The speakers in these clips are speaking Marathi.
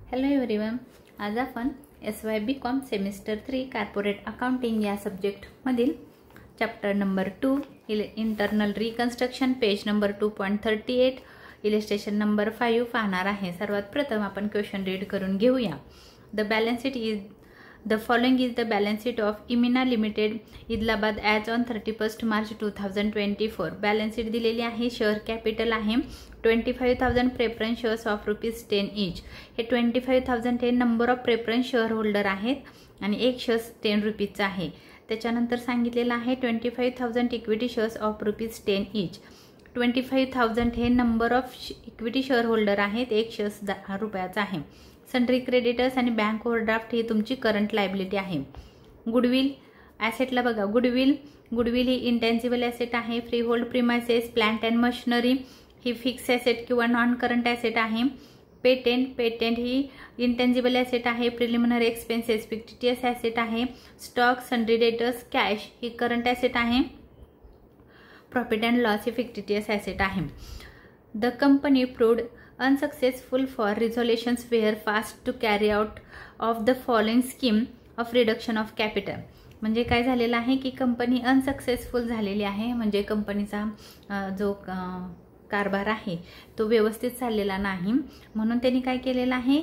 हॅलो एव्हरीवन, आज आपण SYBCom सेमिस्टर 3 कॉर्पोरेट अकाउंटिंग या सब्जेक्टमधील chapter number 2 internal reconstruction page number 2.38 illustration number 5 पाहणार आहे। सर्वात प्रथम आपण क्वेश्चन रीड करून घेऊया। The following is the balance sheet of Imina Limited, इदलाबाद as on 31st March 2024। balance sheet दिलेली आहे। शेअर कॅपिटल आहे 25,000, प्रेफरन्स शेअर्स ऑफ ₹10 each। हे 25,000 हे number of preference share holder आहेत आणि एक शेअर्स ₹10 आहे। त्याच्यानंतर सांगितलेलं आहे 25,000 इक्विटी शेअर्स ऑफ ₹10 each। 25,000 हे number of equity share holder आहेत, एक शेअर्स ₹10 आहे। सन्ड्री क्रेडिटर्स आणि बँक ओव्हरड्राफ्ट ही तुमची करंट लायबिलिटी आहे। गुडविल ॲसेटला बघा, गुडविल ही इंटेन्सिबल ॲसेट आहे। Free hold premises, plant and machinery ही फिक्स ॲसेट किंवा नॉन करंट ॲसेट आहे। पेटेंट ही इंटेन्सिबल ॲसेट आहे। प्रिलिमिनरी एक्सपेन्सेस फिक्टिशियस ॲसेट आहे। स्टॉक, सन्ड्री डेटर्स, कॅश ही करंट ॲसेट आहे। प्रॉफिट अँड लॉस ही फिक्टिशियस ॲसेट आहे। The company proved unsuccessful for resolutions were fast to carry out of the following scheme of reduction of capital। म्हणजे काय झालेलं आहे की कंपनी अनसक्सेसफुल झालेली आहे, म्हणजे कंपनीचा जो कारभार आहे तो व्यवस्थित चाललेला नाही, म्हणून त्यांनी काय केलेलं आहे,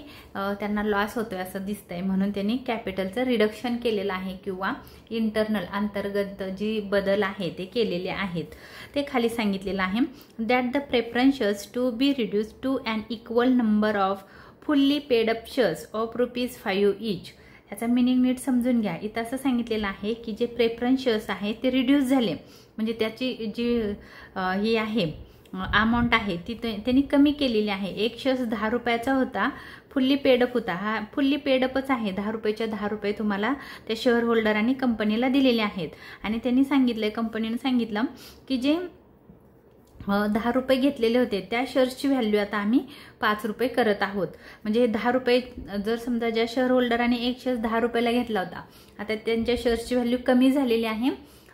त्यांना लॉस होतोय असं दिसतंय, म्हणून त्यांनी कॅपिटलचं रिडक्शन केलेलं आहे किंवा इंटरनल अंतर्गत जी बदल आहे ते केलेले आहेत। ते खाली सांगितलेलं आहे that the preference shares to be reduce to an equal number of fully paid up shares of ₹5 each। याचा मिनिंग नीट समजून घ्या। इथं असं सांगितलेलं आहे की जे प्रेफरन्स शेअर्स आहेत ते रिड्यूस झाले, म्हणजे त्याची जी ही आहे अमाऊंट आहे ती त्यांनी कमी केलेली आहे। एक शेअर्स ₹10 होता, फुल्ली पेडअप होता, हा फुल्ली पेडअपच आहे। ₹10 तुम्हाला त्या शेअर होल्डरांनी कंपनीला दिलेले आहेत आणि त्यांनी सांगितलंय, कंपनीने सांगितलं की जे ₹10 घेतलेले होते त्या शेअर्सची व्हॅल्यू आता आम्ही ₹5 करत आहोत। म्हणजे ₹10 जर समजा ज्या शेअर होल्डरांनी एक शेअर्स ₹10 घेतला होता, आता त्यांच्या शेअर्सची व्हॅल्यू कमी झालेली आहे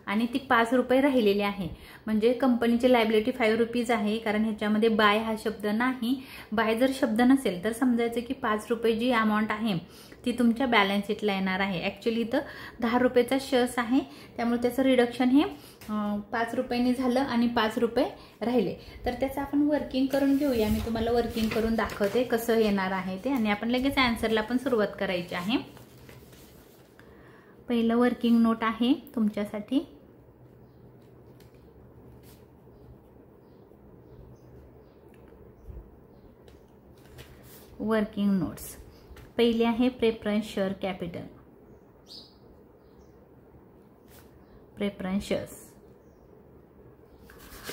आणि ती ₹5 राहिलेली आहे। म्हणजे कंपनीची लायबिलिटी ₹5 आहे, कारण ह्याच्यामध्ये बाय हा शब्द नाही। बाय जर शब्द नसेल तर समजायचं की ₹5 जी अमाऊंट आहे ती तुमच्या बॅलन्स शीटला येणार आहे। ॲक्च्युली इथं ₹10 शेअर्स आहे, त्यामुळे त्याचं रिडक्शन हे ₹5 झालं आणि ₹5 राहिले। तर त्याचं आपण वर्किंग करून घेऊया। मी तुम्हाला वर्किंग करून दाखवते कसं येणार आहे ते, आणि आपण लगेच आन्सरला पण सुरुवात करायची आहे। पहिलं वर्किंग नोट आहे तुमच्यासाठी। वर्किंग नोट्स पहिली आहे preference share capital. Preference shares,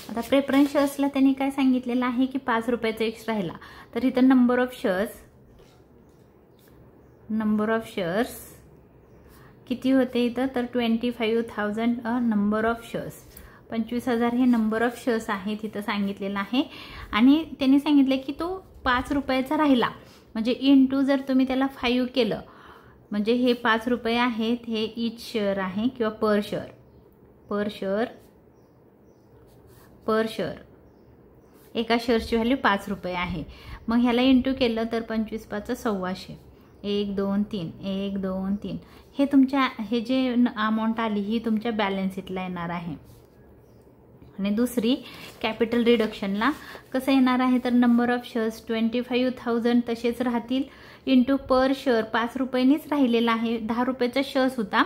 आता प्रेफरन्स शेअर्सला त्यांनी काय सांगितलेलं आहे की ₹5 एक्स्ट्रा राहिला, तर इथं नंबर ऑफ शेअर्स किती होते इथं, तर 25,000 नंबर ऑफ शेअर्स, 25,000 हे नंबर ऑफ शेअर्स आहे तिथं सांगितलेलं आहे। आणि त्यांनी सांगितलं की तो ₹5 राहिला, म्हणजे इंटू जर तुम्ही त्याला 5 केलं, म्हणजे हे ₹5 आहेत, हे इच शेअर आहे किंवा पर शेअर एका शेअरची व्हॅल्यू ₹5 आहे। मग ह्याला इंटू केलं तर 25×5 = 1,600, 1 2 3 1 2 3 हे तुमच्या हे जे अमाऊंट आली ही तुमच्या बॅलन्स शीटला येणार आहे। आणि दुसरी कॅपिटल रिडक्शनला कसं येणार आहे, तर नंबर ऑफ शेअर्स 25,000 तसेच राहतील, इंटू पर शेअर ₹5नीच राहिलेला आहे। ₹10 शेअर्स होता,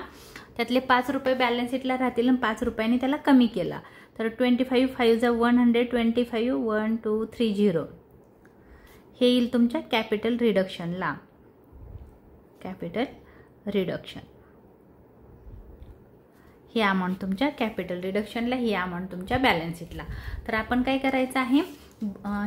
त्यातले ₹5 बॅलन्स शीटला राहतील आणि ₹5 त्याला कमी केला, तर 25 5 125 1230 हे येईल तुमच्या कॅपिटल रिडक्शनला। कॅपिटल रिडक्शन ही अमाऊंट तुमच्या कॅपिटल रिडक्शनला, ही अमाऊंट तुमच्या बॅलन्स शीटला। तर आपण काय करायचं आहे,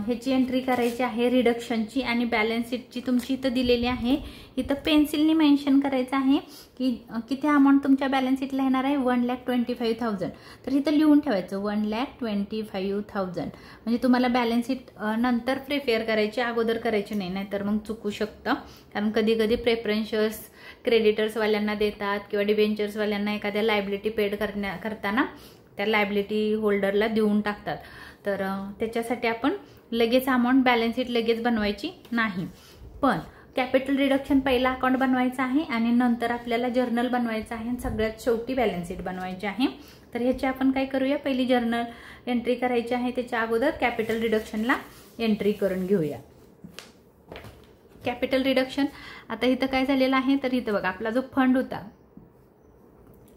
ह्याची एंट्री करायची आहे रिडक्शनची, आणि बॅलन्स शीटची तुमची इथं दिलेली आहे, इथं पेन्सिलनी मेन्शन करायचं आहे की किती अमाऊंट तुमच्या बॅलन्स शीटला येणार आहे, 1,25,000। तर इथं लिहून ठेवायचं 1,25,000, म्हणजे तुम्हाला बॅलन्स शीट नंतर प्रिपेअर करायची, अगोदर करायची नाही, नाहीतर मग चुकू शकतं। कारण कधी कधी प्रेफरन्स शेअर्स क्रेडिटर्सवाल्यांना देतात किंवा डिबेंचर्सवाल्यांना एखाद्या लायबिलिटी पेड करताना त्या लायबिलिटी होल्डरला देऊन टाकतात, तर त्याच्यासाठी आपण लगेच अमाऊंट बॅलन्स शीट लगेच बनवायची नाही। पण कॅपिटल रिडक्शन पहिला अकाउंट बनवायचा आहे आणि नंतर आपल्याला जर्नल बनवायचं आहे आणि सगळ्यात शेवटी बॅलन्स शीट बनवायची आहे। तर ह्याची आपण काय करूया, पहिली जर्नल एंट्री करायची आहे, त्याच्या अगोदर कॅपिटल रिडक्शनला एंट्री करून घेऊया। कॅपिटल रिडक्शन आता इथं काय झालेलं आहे, तर इथं बघा आपला जो फंड होता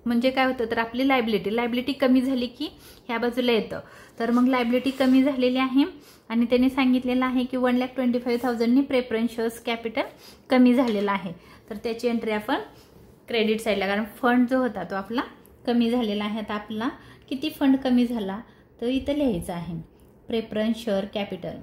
म्हणजे काय होतं, तर आपली लायबिलिटी कमी झाली की ह्या बाजूला येतं। तर मग लायबिलिटी कमी झालेली आहे आणि त्यांनी सांगितलेलं आहे की 1,25,000 नी प्रेफरन्स शेअर्स कॅपिटल कमी झालेला आहे। तर त्याची एंट्री आपण क्रेडिट साईडला, कारण फंड जो होता तो आपला कमी झालेला आहे। आता आपला किती फंड कमी झाला तर इथं लिहायचं आहे preference share capital,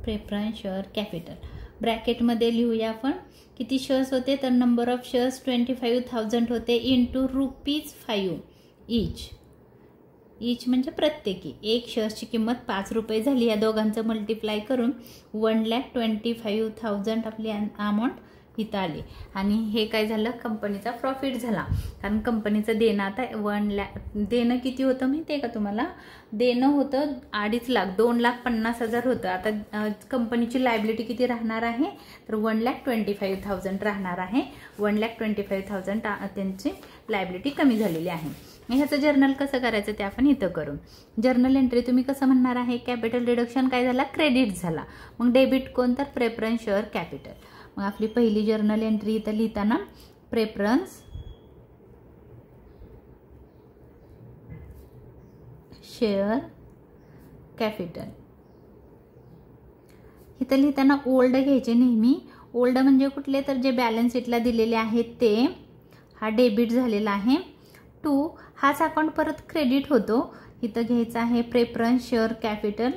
preference share capital ब्रॅकेटमध्ये लिहूया आपण किती शेअर्स होते, तर नंबर ऑफ शेअर्स 25,000 होते इंटू ₹5 ईच म्हणजे प्रत्येकी एक शेअर्सची किंमत 5 रुपये झाली। या दोघांचं मल्टिप्लाय करून 1,25,000 आपली अमाऊंट इथं आली आणि हे काय झालं, कंपनीचा प्रॉफिट झाला। कारण कंपनीचं देणं आता 1 लाख, देणं किती होतं माहिती आहे का तुम्हाला, देणं होतं 2.5 लाख, 2,50,000 होतं। आता कंपनीची लायबिलिटी किती राहणार आहे, तर 1,25,000 राहणार आहे। 1,25,000 त्यांची लायबिलिटी कमी झालेली आहे। ह्याचं जर्नल कसं करायचं ते आपण इथं करू। जर्नल एंट्री तुम्ही कसं म्हणणार आहे, कॅपिटल रिडक्शन काय झाला, क्रेडिट झाला, मग डेबिट कोण, तर प्रेफरन्स शेअर कॅपिटल। मग आपली पहिली जर्नल एंट्री इथं लिहिताना प्रेफरन्स शेअर कॅपिटल, इथं लिहिताना ओल्ड घ्यायचे नेहमी। ओल्ड म्हणजे कुठले, तर जे बॅलन्स शीटला दिलेले आहेत ते, हा डेबिट झालेला आहे। 2 हाच अकाउंट परत क्रेडिट होतो, इथं घ्यायचा आहे प्रेफरन्स शेअर कॅपिटल,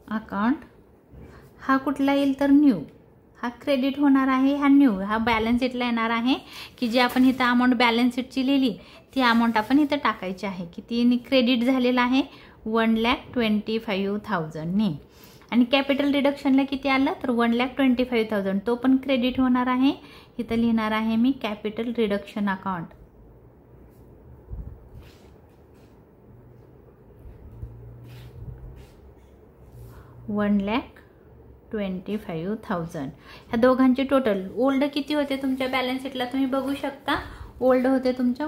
अकाउंट हा कुठला येईल, तर न्यू, हा क्रेडिट होणार आहे, हा न्यू, हा बॅलन्स शीटला येणार आहे की जे आपण इथं अमाऊंट बॅलन्स शीटची लिहिली ती अमाऊंट आपण इथं टाकायची आहे। किती क्रेडिट झालेला आहे, 1,25,000 ने। आणि कॅपिटल रिडक्शनला किती आलं, तर 1,25,000, तो पण क्रेडिट होणार आहे। इथं लिहिणार आहे मी कॅपिटल रिडक्शन अकाउंट, $1,25,000। ह्या दोघांचे टोटल ओल्ड किती होते तुमच्या बॅलन्स शीटला तुम्ही बघू शकता, ओल्ड होते तुमच्या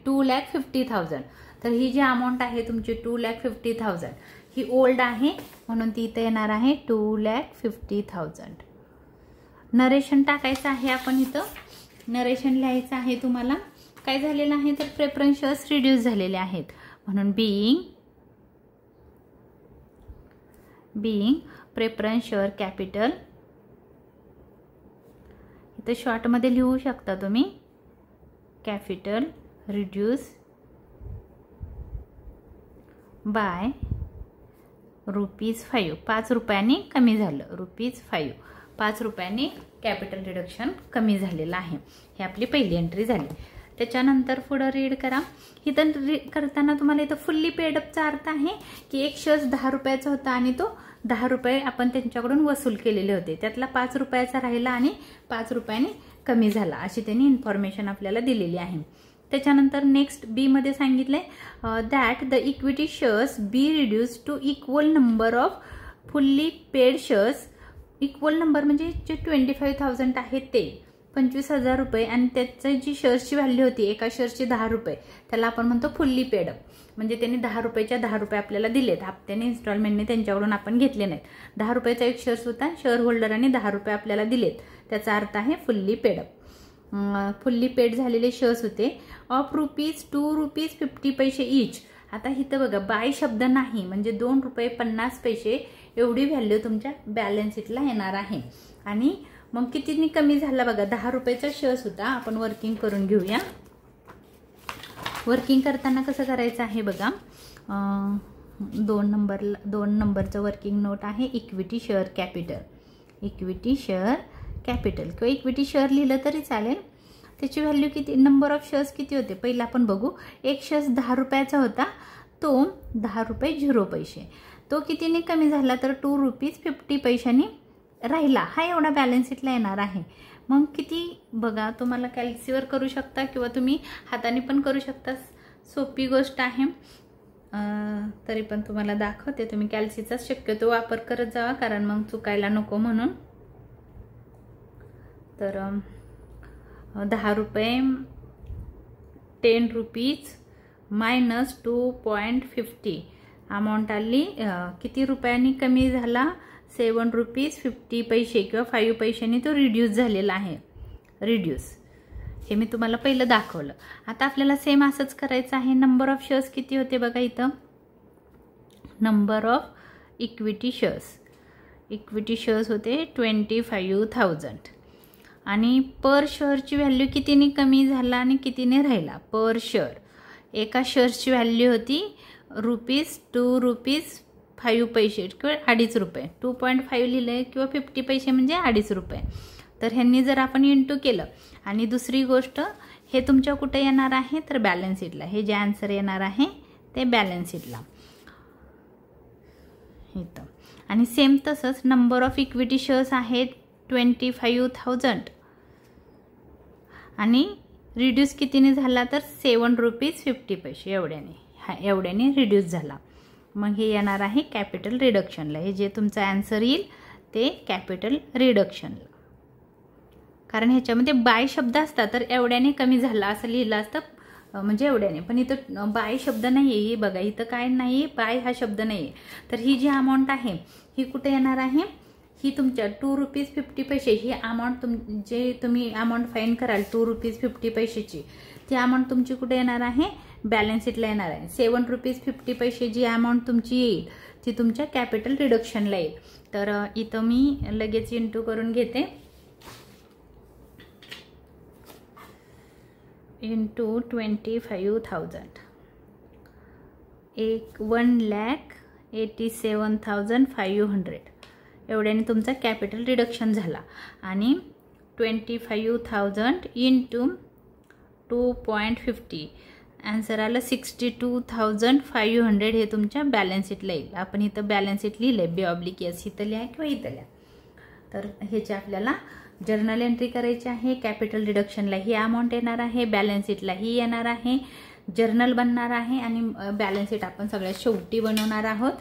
2,50,000। तर ही जी अमाऊंट आहे तुमची 2,50,000 ही ओल्ड आहे, म्हणून ती इथे येणार आहे 2,50,000। नरेशन टाकायचं आहे आपण इथं, नरेशन लिहायचं आहे तुम्हाला। काय झालेलं आहे, तर प्रेफरन्स शेअर्स रिड्यूस झालेले आहेत, म्हणून बीइंग प्रेफरन्स शेअर कॅपिटल, इथं शॉर्टमध्ये लिहू शकता तुम्ही कॅपिटल रिड्यूस बाय ₹5, 5 रुपयांनी कमी झालं, ₹5, 5 रुपयांनी कॅपिटल रिडक्शन कमी झालेलं आहे। ही आपली पहिली एंट्री झाली। त्याच्यानंतर पुढे रीड करा, इथं करताना तुम्हाला इथं फुल्ली पेडअपचा अर्थ आहे की एक शेअर्स 10 रुपयाचा होता आणि तो 10 रुपये आपण त्यांच्याकडून वसूल केलेले होते, त्यातला 5 रुपयाचा राहिला आणि 5 रुपयांनी कमी झाला, अशी त्यांनी इन्फॉर्मेशन आपल्याला दिलेली आहे। त्याच्यानंतर नेक्स्ट बी मध्ये सांगितले that the equity shares be reduce to equal number of fully paid shares, equal number म्हणजे जे 25,000 आहेत ते 25,000 रुपये आणि त्याची जी शेअर्सची व्हॅल्यू होती एका शेअर्सची 10 रुपये, त्याला आपण म्हणतो फुल्ली पेड अप, म्हणजे त्यांनी 10 रुपयाच्या 10 रुपये आपल्याला दिलेत, हप्त्याने इन्स्टॉलमेंटने त्यांच्याकडून आपण घेतले नाहीत। 10 रुपयाचा एक शेअर्स होता, शेअर होल्डरांनी 10 रुपये आपल्याला दिलेत, त्याचा अर्थ आहे fully paid up. Fully paid झालेले शेअर्स होते ऑफ ₹2.50 ईच। आता इथं बघा बाय शब्द नाही, म्हणजे ₹2.50 एवढी व्हॅल्यू तुमच्या बॅलन्स शीटला येणार आहे। आणि मग किती कमी झाला बघा, 10 रुपयाचा शेअर्स होता, आपण वर्किंग करून घेऊया। वर्किंग करताना कसं करायचं आहे बघा, 2 नंबरचं वर्किंग नोट आहे equity share capital, equity share capital किंवा इक्विटी शेअर लिहिलं तरी चालेल। त्याची व्हॅल्यू किती, नंबर ऑफ शेअर्स किती होते पहिला आपण बघू। एक शेअर्स 10 रुपयाचा होता, तो ₹10.00, तो कितीने कमी झाला तर ₹2.50 राहिला, हा एवढा बॅलन्स शीटला येणार आहे। मग किती बघा, तुम्हाला कॅल्सीवर करू शकता किंवा तुम्ही हाताने पण करू शकता, सोपी गोष्ट आहे। तरी पण तुम्हाला दाखवते, तुम्ही कॅल्सीचा शक्यतो वापर करत जावा, कारण मग चुकायला नको म्हणून। तर 10 रुपये 10 रुपीज मायनस 2.50 अमाऊंट आली, किती रुपयांनी कमी झाला, 7 रुपीज 50 पैसे किंवा 5 पैशांनी तो रिड्यूस झालेला आहे। रिड्यूस हे मी तुम्हाला पहिलं दाखवलं। आता आपल्याला सेम असंच करायचं आहे। नंबर ऑफ शेअर्स किती होते बघा इथं, नंबर ऑफ इक्विटी शेअर्स होते 25,000 आणि पर शेअरची व्हॅल्यू कितीने कमी झाला आणि कितीने राहिला। पर शेअर एका शेअर्सची व्हॅल्यू होती ₹2 रुपीज 5 पैसे किंवा 2.5 रुपये, 2.5 लिहिलंय किंवा 50 पैसे म्हणजे 2.5 रुपये। तर ह्यांनी जर आपण इंटू केलं, आणि दुसरी गोष्ट हे तुमच्या कुठे येणार आहे तर बॅलन्स शीटला, हे जे आन्सर येणार आहे ते बॅलन्स शीटला इथं। आणि सेम तसंच नंबर ऑफ इक्विटी शेअर्स आहेत 25,000 आणि रिड्यूस कितीने झाला तर 7 रुपीज 50 पैसे एवढ्याने रिड्यूस झाला। मग हे येणार आहे कॅपिटल रिडक्शनला, हे जे तुमचा आन्सर येईल ते कॅपिटल रिडक्शनला, कारण ह्याच्यामध्ये बाय शब्द असतात, तर एवढ्याने कमी झाला असं लिहिलं असतं, म्हणजे एवढ्याने, पण इथं बाय शब्द नाही आहे। बघा इथं काय नाही, बाय हा शब्द नाही आहे। तर ही जी अमाऊंट आहे ही कुठे येणार आहे, ही तुमच्या 2 रुपीज 50 पैसे ही अमाऊंट जे तुम्ही अमाऊंट फाईन कराल 2 रुपीज 50 पैसेची, ती अमाऊंट तुमची कुठे येणार आहे, बॅलन्स शीटला येणार आहे। 7 रुपीज 50 पैसे जी अमाऊंट तुमची येईल ती तुमच्या कॅपिटल रिडक्शनला येईल। तर इथं मी लगेच इंटू करून घेते, इंटू 25,000 1,87,500 एवढ्याने तुमचा कॅपिटल रिडक्शन झाला। आणि 25,000 इंटू 2.50 आन्सर आलं 62,500, हे तुमच्या बॅलन्स शीटला येईल। आपण इथं बॅलन्स शीट लिहिलंय, B/S इथं लिहा किंवा इथं लिहा। तर ह्याची आपल्याला जर्नल एंट्री करायची आहे। कॅपिटल रिडक्शनला ही अमाऊंट येणार आहे, बॅलन्स शीटला ही येणार आहे, जर्नल बनणार आहे आणि बॅलन्स शीट आपण सगळ्यात शेवटी बनवणार आहोत।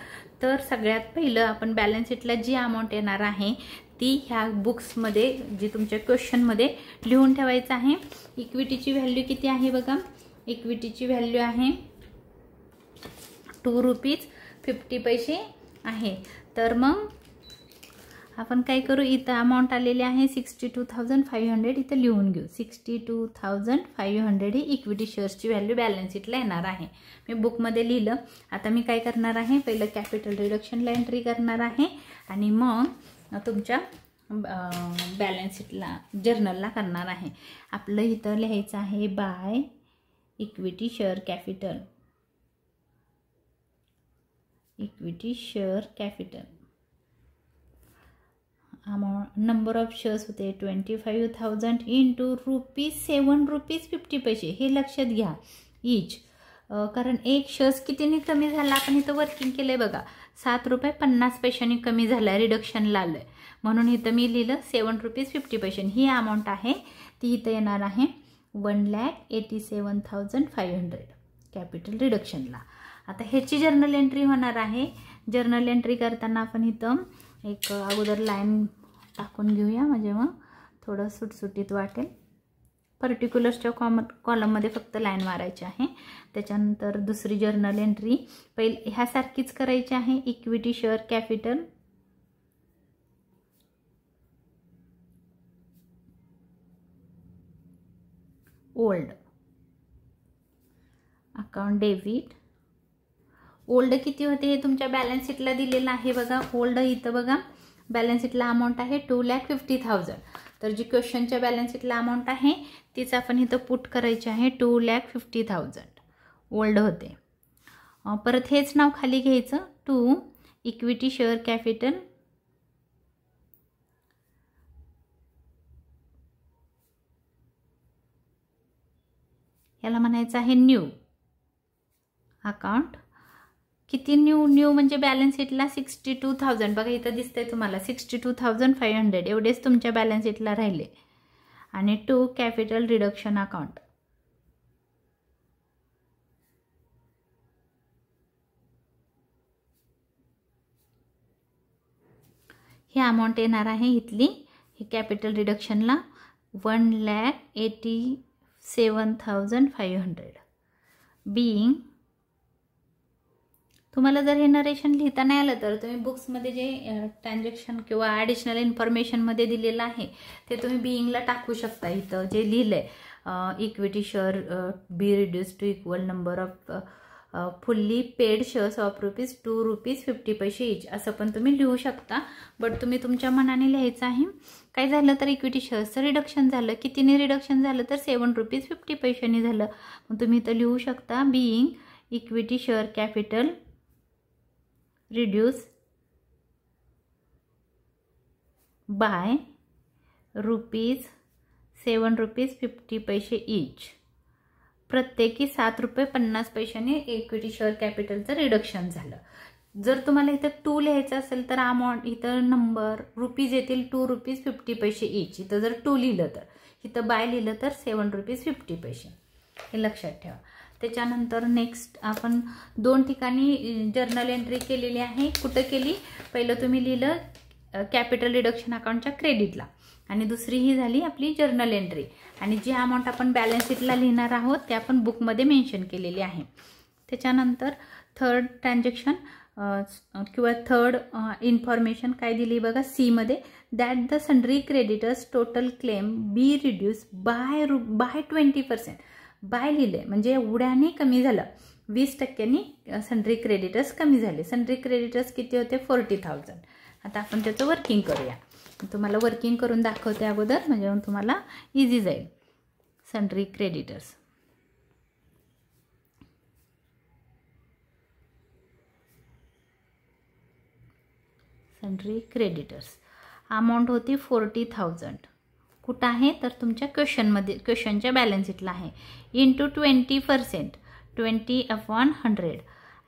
तर सगळ्यात पहिलं आपण बॅलन्स शीटला जी अमाऊंट येणार आहे ती ह्या बुक्समध्ये, जी तुमच्या क्वेश्चनमध्ये लिहून ठेवायचं आहे। इक्विटीची व्हॅल्यू किती आहे बघा, इक्विटीची व्हॅल्यू आहे 2 रुपीज 50 पैसे आहे। तर मग आपण काय करू, इथं अमाऊंट आलेली आहे 62,500, इथं लिहून घेऊ 62,500 ही इक्विटी शेअर्सची व्हॅल्यू बॅलन्स शीटला येणार आहे। मी बुकमध्ये लिहिलं। आता मी काय करणार आहे, पहिलं कॅपिटल रिडक्शनला एंट्री करणार आहे आणि मग तुमच्या बॅलन्स शीटला जर्नलला करणार आहे। आपलं इथं लिहायचं आहे by equity share capital, equity share capital amount, number of shares होते 25,000 इंटू 7 रुपीज 50 पैसे, हे लक्षात घ्या ईच, कारण एक शेअर्स कितीने कमी झाला, आपण इथं वर्किंग केलंय बघा, 7 रुपये 50 पैशांनी कमी झाला, रिडक्शनला आलंय, म्हणून इथं मी लिहिलं 7 रुपीज 50 पैसे। ही अमाऊंट आहे ती इथं येणार आहे 1,87,500 कॅपिटल रिडक्शनला। आता ह्याची जर्नल एंट्री होणार आहे। जर्नल एंट्री करताना आपण इथं एक अगोदर लाईन टाकून घेऊया, म्हणजे मग थोडं सुटसुटीत वाटेल। पर्टिक्युलर्सच्या कॉलममध्ये फक्त लाईन मारायची आहे। त्याच्यानंतर दुसरी जर्नल एंट्री पहिली ह्यासारखीच करायची आहे, equity share capital, old account debit, old किती होते हे तुमच्या बॅलन्स शीटला दिलेलं आहे बघा। ओल्ड इथं बघा बॅलन्स शीटला अमाऊंट आहे 2,50,000, तर जी क्वेश्चनच्या बॅलन्स शीटला अमाऊंट आहे तीच आपण इथं पुट करायची आहे 2,50,000 ओल्ड होते। परत हेच नाव खाली घ्यायचं, टू इक्विटी शेअर कॅपिटल, याला म्हणायचं आहे न्यू अकाउंट। किती न्यू म्हणजे बॅलन्स शीटला 62,000 बघा इथं दिसतंय तुम्हाला 62,500 एवढेच तुमच्या बॅलन्स शीटला राहिले। आणि 2 कॅपिटल रिडक्शन अकाउंट. ही अमाऊंट येणार आहे इथली ही कॅपिटल रिडक्शनला 1,87,500. बीइंग, तुम्हाला जर हे नरेशन लिहिता नाही आलं तर तुम्ही बुक्समध्ये जे ट्रान्झॅक्शन किंवा ॲडिशनल इन्फॉर्मेशनमध्ये दिलेलं आहे ते तुम्ही बीइंगला टाकू शकता. इथं जे लिहिलं आहे equity share be reduce to equal number of fully paid shares of ₹2.50 each असं पण तुम्ही लिहू शकता. बट तुम्ही तुमच्या मनाने लिहायचं आहे. काय झालं तर इक्विटी शेअर्सचं रिडक्शन झालं. कितीने रिडक्शन झालं तर ₹7.50 झालं. मग तुम्ही इथं लिहू शकता being equity share capital reduce by ₹7.50 इच. प्रत्येकी ₹7.50 इक्विटी शेअर कॅपिटलचं रिडक्शन झालं. जर तुम्हाला इथं 2 लिहायचं असेल तर अमाऊंट इथं नंबर रुपीज येतील ₹2.50 इच. इथं जर 2 लिहिलं तर, इथं बाय लिहिलं तर ₹7.50. हे लक्षात ठेवा. त्याच्यानंतर नेक्स्ट आपण 2 ठिकाणी जर्नल एंट्री केलेली आहे. कुठं केली? पहिलं तुम्ही लिहिलं कॅपिटल रिडक्शन अकाउंटच्या क्रेडिटला आणि दुसरी ही झाली आपली जर्नल एंट्री. आणि जी अमाऊंट आपण बॅलन्स शीटला लिहिणार आहोत ते आपण बुकमध्ये मेन्शन केलेली आहे. त्याच्यानंतर थर्ड ट्रान्झॅक्शन किंवा थर्ड इन्फॉर्मेशन काय दिली बघा सीमध्ये, that the sundry creditors total claim be reduce by 20%. By लिहिले म्हणजे एवढ्याने कमी झालं, 20% सन्ड्री क्रेडिटर्स कमी झाले. सन्ड्री क्रेडिटर्स किती होते? 40,000. आता आपण त्याचं वर्किंग करूया. तुम्हाला वर्किंग करून दाखवते अगोदर म्हणजे तुम्हाला इझी जाईल. सन्ड्री क्रेडिटर्स अमाऊंट होती 40,000. कुठं आहे तर तुमच्या क्वेश्चनमध्ये, क्वेश्चनच्या बॅलन्स शीटला आहे. इंटू 20%, 20/100.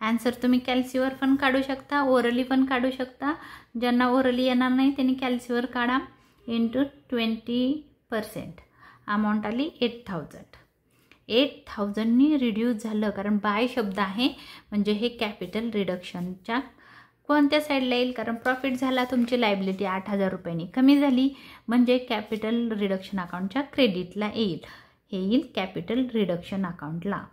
आन्सर तुम्ही कॅल्सीवर पण काढू शकता, ओरली पण काढू शकता. ज्यांना ओरली येणार नाही त्यांनी कॅल्सीवर काढा. इंटू 20% अमाऊंट आली 8,000. 8,000नी रिड्यूस झालं कारण बाय शब्द आहे म्हणजे हे कॅपिटल रिडक्शनच्या कोणत्या साईडला येईल? कारण प्रॉफिट झाला, तुमची लायबिलिटी 8,000 रुपयांनी कमी झाली म्हणजे कॅपिटल रिडक्शन अकाउंटच्या क्रेडिटला येईल. हे येईल कॅपिटल रिडक्शन अकाउंटला,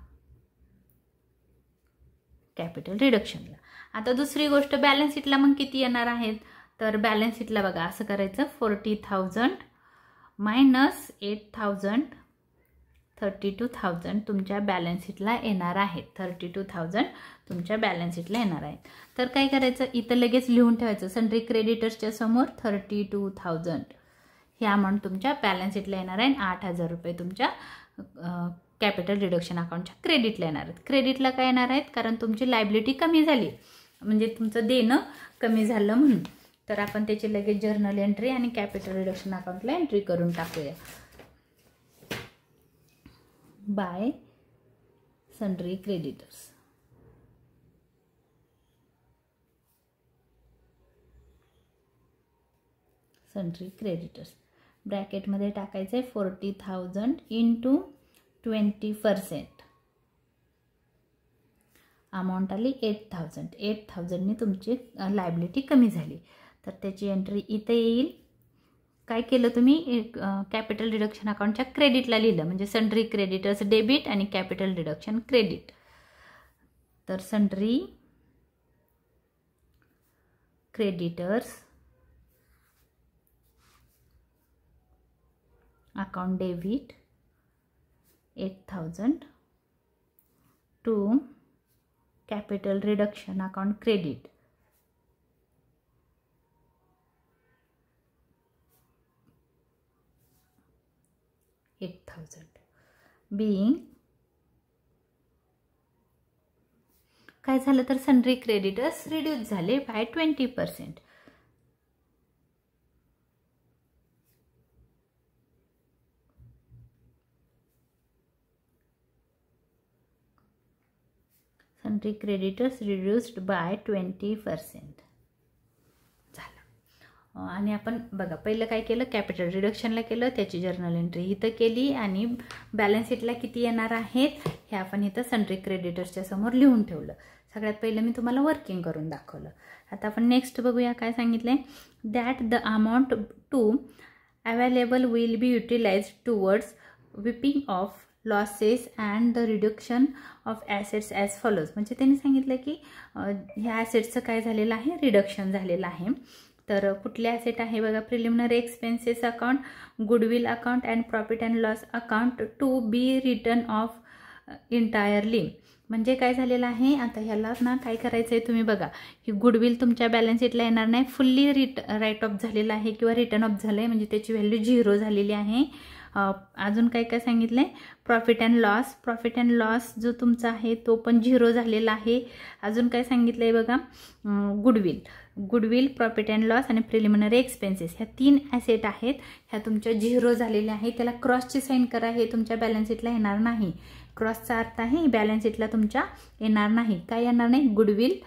कॅपिटल रिडक्शनला. आता दुसरी गोष्ट बॅलन्स शीटला मग किती येणार आहेत तर बॅलन्स शीटला बघा असं करायचं 40,000 मायनस 8,000, 32,000 तुमच्या बॅलन्स शीटला येणार आहेत. 32,000 तुमच्या बॅलन्स शीटला येणार आहेत. तर काय करायचं इथं लगेच लिहून ठेवायचं सन्ड्री क्रेडिटर्सच्या समोर 32,000 ही अमाऊंट तुमच्या बॅलन्स शीटला येणार आहे. 8,000 रुपये तुमच्या कॅपिटल रिडक्शन अकाउंटच्या क्रेडिटला येणार आहेत. क्रेडिटला काय येणार आहेत कारण तुमची लायबिलिटी कमी झाली म्हणजे तुमचं देणं कमी झालं म्हणून. तर आपण त्याची लगेच जर्नल एंट्री आणि कॅपिटल रिडक्शन अकाउंटला एंट्री करून टाकूया. By sundry creditors, sundry creditors ब्रॅकेटमध्ये टाकायचं आहे 40,000 इंटू 20%. अमाऊंट आली 8,000. 8,000नी तुमची लायबिलिटी कमी झाली तर त्याची एंट्री इथे येईल. काय केलं तुम्ही कॅपिटल रिडक्शन अकाउंटच्या क्रेडिटला लिहिलं म्हणजे सन्ड्री क्रेडिटर्स डेबिट आणि कॅपिटल रिडक्शन क्रेडिट. तर sundry creditors account debit 8,000 to capital reduction account credit 8,000. Being काय झालं तर सन्ड्री क्रेडिटर्स रिड्यूस झाले by 20%. Sundry creditors reduced by 20%. झालं. आणि आपण बघा पहिलं काय केलं, कॅपिटल रिडक्शनला केलं, त्याची जर्नल एंट्री इथं केली आणि बॅलन्स शीटला किती येणार आहेत हे आपण इथं सन्ड्री क्रेडिटर्सच्या समोर लिहून ठेवलं. सगळ्यात पहिलं मी तुम्हाला वर्किंग करून दाखवलं. आता आपण नेक्स्ट बघूया काय सांगितलंय. That the amount to available will be utilised towards wiping off losses and the reduction of assets as follows. म्हणजे त्यांनी सांगितलं की ह्या ॲसेट्सचं काय झालेलं आहे, रिडक्शन झालेलं आहे. तर कुठले ॲसेट आहे बघा, preliminary expenses account, goodwill account and profit and loss account to be written off entirely. म्हणजे काय झालेलं आहे, आता ह्याला ना काय करायचं आहे तुम्ही बघा की गुडविल तुमच्या बॅलन्स शीटला येणार नाही, फुल्ली राईट ऑफ झालेला आहे किंवा रिटर्न ऑफ झालं आहे, म्हणजे त्याची व्हॅल्यू 0 झालेली आहे. अजून काय काय सांगितलं आहे, प्रॉफिट अँड लॉस जो तुमचा आहे तो पण 0 झालेला आहे. अजून काय सांगितलं आहे बघा, गुडविल, प्रॉफिट अँड लॉस आणि प्रिलिमिनरी एक्सपेन्सेस ह्या 3 ॲसेट आहेत, ह्या तुमच्या 0 झालेल्या आहेत. त्याला क्रॉसची साईन करा, हे तुमच्या बॅलन्स शीटला येणार नाही. क्रॉसचा अर्थ आहे बॅलन्स शीटला तुमच्या येणार नाही. काय येणार नाही, goodwill,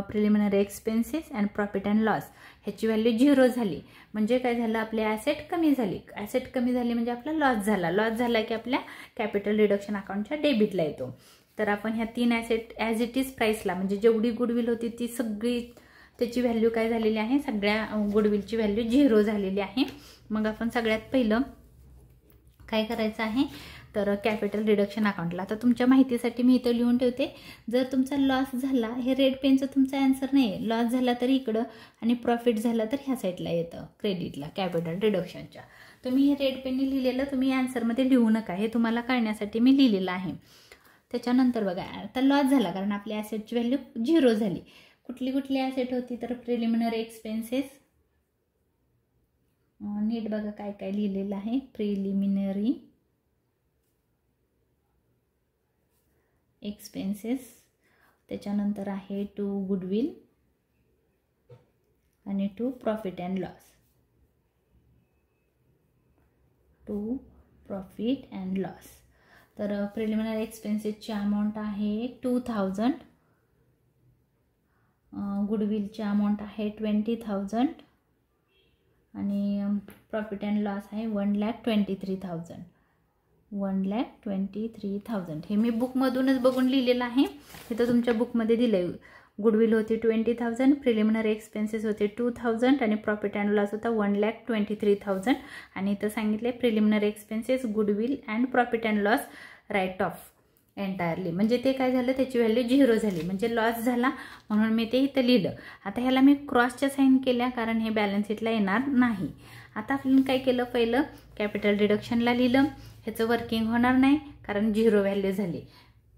preliminary expenses and profit and loss ह्याची व्हॅल्यू 0 झाली. म्हणजे काय झालं, आपले ॲसेट कमी झाली. ॲसेट कमी झाली म्हणजे आपला लॉस झाला. लॉस झाला की आपल्या कॅपिटल रिडक्शन अकाउंटच्या डेबिटला येतो. तर आपण ह्या 3 ॲसेट ॲज इट इज प्राईसला, म्हणजे जेवढी गुडविल होती ती सगळी त्याची व्हॅल्यू काय झालेली आहे, सगळ्या गुडविलची व्हॅल्यू 0 झालेली आहे. मग आपण सगळ्यात पहिलं काय करायचं आहे, तर कॅपिटल रिडक्शन अकाउंटला. आता तुमच्या माहितीसाठी मी इथं लिहून ठेवते, जर तुमचा लॉस झाला, हे रेड पेनचं तुमचा आन्सर नाही आहे, लॉस झाला तर इकडं आणि प्रॉफिट झाला तर ह्या साईडला येतं क्रेडिटला कॅपिटल रिडक्शनच्या. तुम्ही हे रेड पेनने लिहिलेलं तुम्ही आन्सरमध्ये लिहू नका, हे तुम्हाला कळण्यासाठी मी लिहिलेलं आहे. त्याच्यानंतर बघा आता लॉस झाला कारण आपल्या ॲसेटची व्हॅल्यू 0 झाली. कुठली ॲसेट होती, तर प्रिलिमिनरी एक्सपेन्सेस, नीट बघा काय काय लिहिलेलं आहे, प्रिलिमिनरी एक्सपेन्सेस, त्याच्यानंतर आहे टू गुडविल आणि टू प्रॉफिट अँड लॉस, तर प्रिलिमिनरी एक्सपेन्सेसची अमाऊंट आहे 2000, गुडविलची अमाऊंट आहे 20,000 आणि प्रॉफिट अँड लॉस आहे 1,23,000. हे मी बुकमधूनच बघून लिहिलेलं आहे. इथं तुमच्या बुकमध्ये दिलं आहे. गुडविल होती 20,000, प्रिलिमिनरी एक्सपेन्सेस होते 2,000 आणि प्रॉफिट अँड लॉस होता 1,23,000. आणि इथं सांगितलं आहे preliminary expenses, goodwill and profit and loss write off entirely. म्हणजे ते काय झालं, त्याची व्हॅल्यू 0 झाली, म्हणजे लॉस झाला म्हणून मी ते इथं लिहिलं. आता ह्याला मी क्रॉसच्या साईन केल्या कारण हे बॅलन्स शीटला येणार नाही. आता आपण काय केलं, पहिलं कॅपिटल रिडक्शनला लिहिलं, ह्याचं वर्किंग होणार नाही कारण 0 व्हॅल्यू झाली.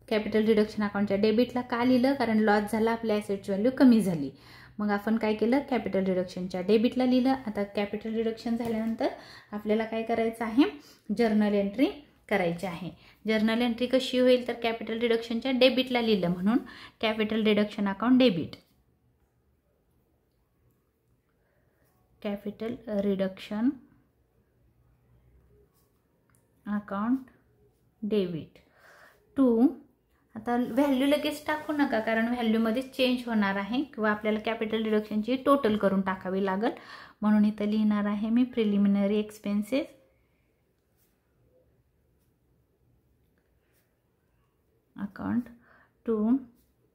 कॅपिटल रिडक्शन अकाउंटच्या डेबिटला का लिहिलं, कारण लॉस झाला, आपल्या ॲसेटची व्हॅल्यू कमी झाली. मग आपण काय केलं, कॅपिटल रिडक्शनच्या डेबिटला लिहिलं. आता कॅपिटल रिडक्शन झाल्यानंतर आपल्याला काय करायचं आहे, जर्नल एंट्री करायची आहे. जर्नल एंट्री कशी होईल, तर कॅपिटल रिडक्शनच्या डेबिटला लिहिलं म्हणून capital reduction account debit, capital reduction account debit to. आता व्हॅल्यू लगेच टाकू नका कारण व्हॅल्यूमध्ये चेंज होणार आहे किंवा आपल्याला कॅपिटल रिडक्शनची टोटल करून टाकावी लागेल, म्हणून इथं लिहिणार आहे मी preliminary expenses account to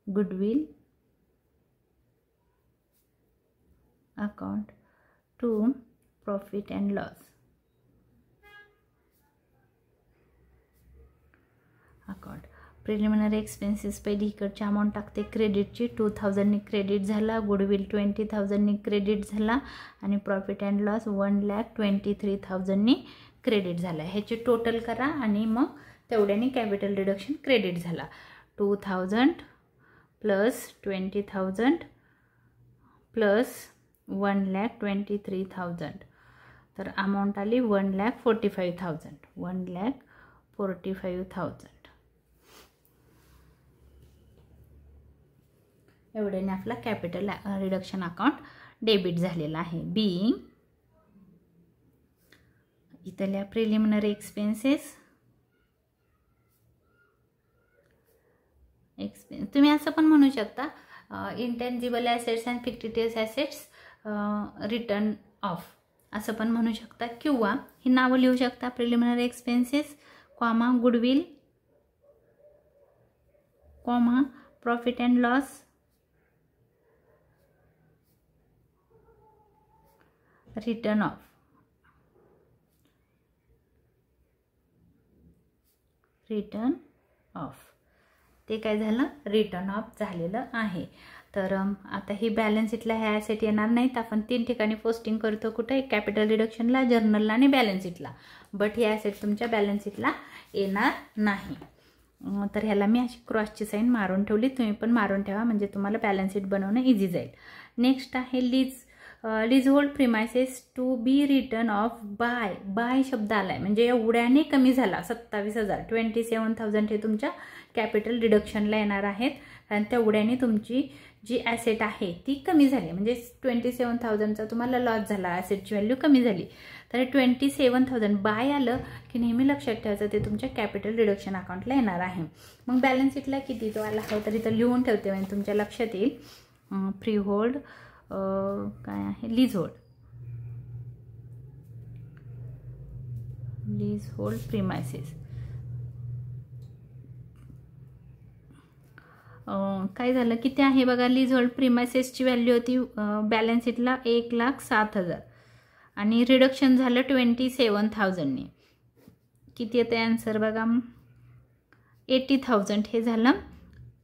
goodwill account to profit and loss account. Preliminary expenses पहिली इकडची अमाऊंट टाकते क्रेडिटची, 2,000नी क्रेडिट झाला, गुडविल 20,000नी क्रेडिट झाला आणि प्रॉफिट अँड लॉस 1,23,000नी क्रेडिट झाला. ह्याची टोटल करा आणि मग तेवढ्याने कॅपिटल रिडक्शन क्रेडिट झाला. 2,000 प्लस 20,000 प्लस 1,23,000, तर अमाऊंट आली 1,45,000. एवढ्याने आपला कॅपिटल रिडक्शन अकाउंट डेबिट झालेला आहे. बीइंग इथल्या प्रिलिमिनरी एक्सपेन्सेस तुम्ही असं पण म्हणू शकता, intangible assets and fictitious assets written off असं पण म्हणू शकता, किंवा ही नावं लिहू शकता. Preliminary expenses, comma goodwill, comma profit and loss, written off. Written off ते काय झालं, रिटर्न ऑफ झालेलं आहे. तर आता ही बॅलन्स शीटला ह्या ॲसेट येणार नाहीत. आपण 3 ठिकाणी पोस्टिंग करतो, कुठे, कॅपिटल रिडक्शनला, जर्नलला आणि बॅलन्स शीटला. बट ही ॲसेट तुमच्या बॅलन्स शीटला येणार नाही. तर ह्याला मी अशी क्रॉसची साईन मारून ठेवली, तुम्ही पण मारून ठेवा म्हणजे तुम्हाला बॅलन्स शीट बनवणं इझी जाईल. नेक्स्ट आहे lease hold premises to be written off by. By शब्द आलाय म्हणजे एवढ्याने कमी झाला, 27,000, 27,000 हे तुमच्या कॅपिटल रिडक्शनला येणार आहेत. आणि तेवढ्याने तुमची जी ॲसेट आहे ती कमी झाली, म्हणजे 27,000चा तुम्हाला लॉस झाला, ॲसेटची व्हॅल्यू कमी झाली. तर 27,000 बाय आलं की नेहमी लक्षात ठेवायचं ते तुमच्या कॅपिटल रिडक्शन अकाउंटला येणार आहे. मग बॅलन्स शीटला किती तो आला आहे तर इथं लिहून ठेवते म्हणजे तुमच्या लक्षात येईल. फ्री होल्ड काय आहे, लीज होल्ड प्रिमायसेस. काय झालं, किती आहे बघा, लीज होल्ड प्रिमायसेसची व्हॅल्यू होती बॅलन्स शीटला 1,07,000 आणि रिडक्शन झालं 27,000ने. किती येते आन्सर बघा, 80,000 हे झालं.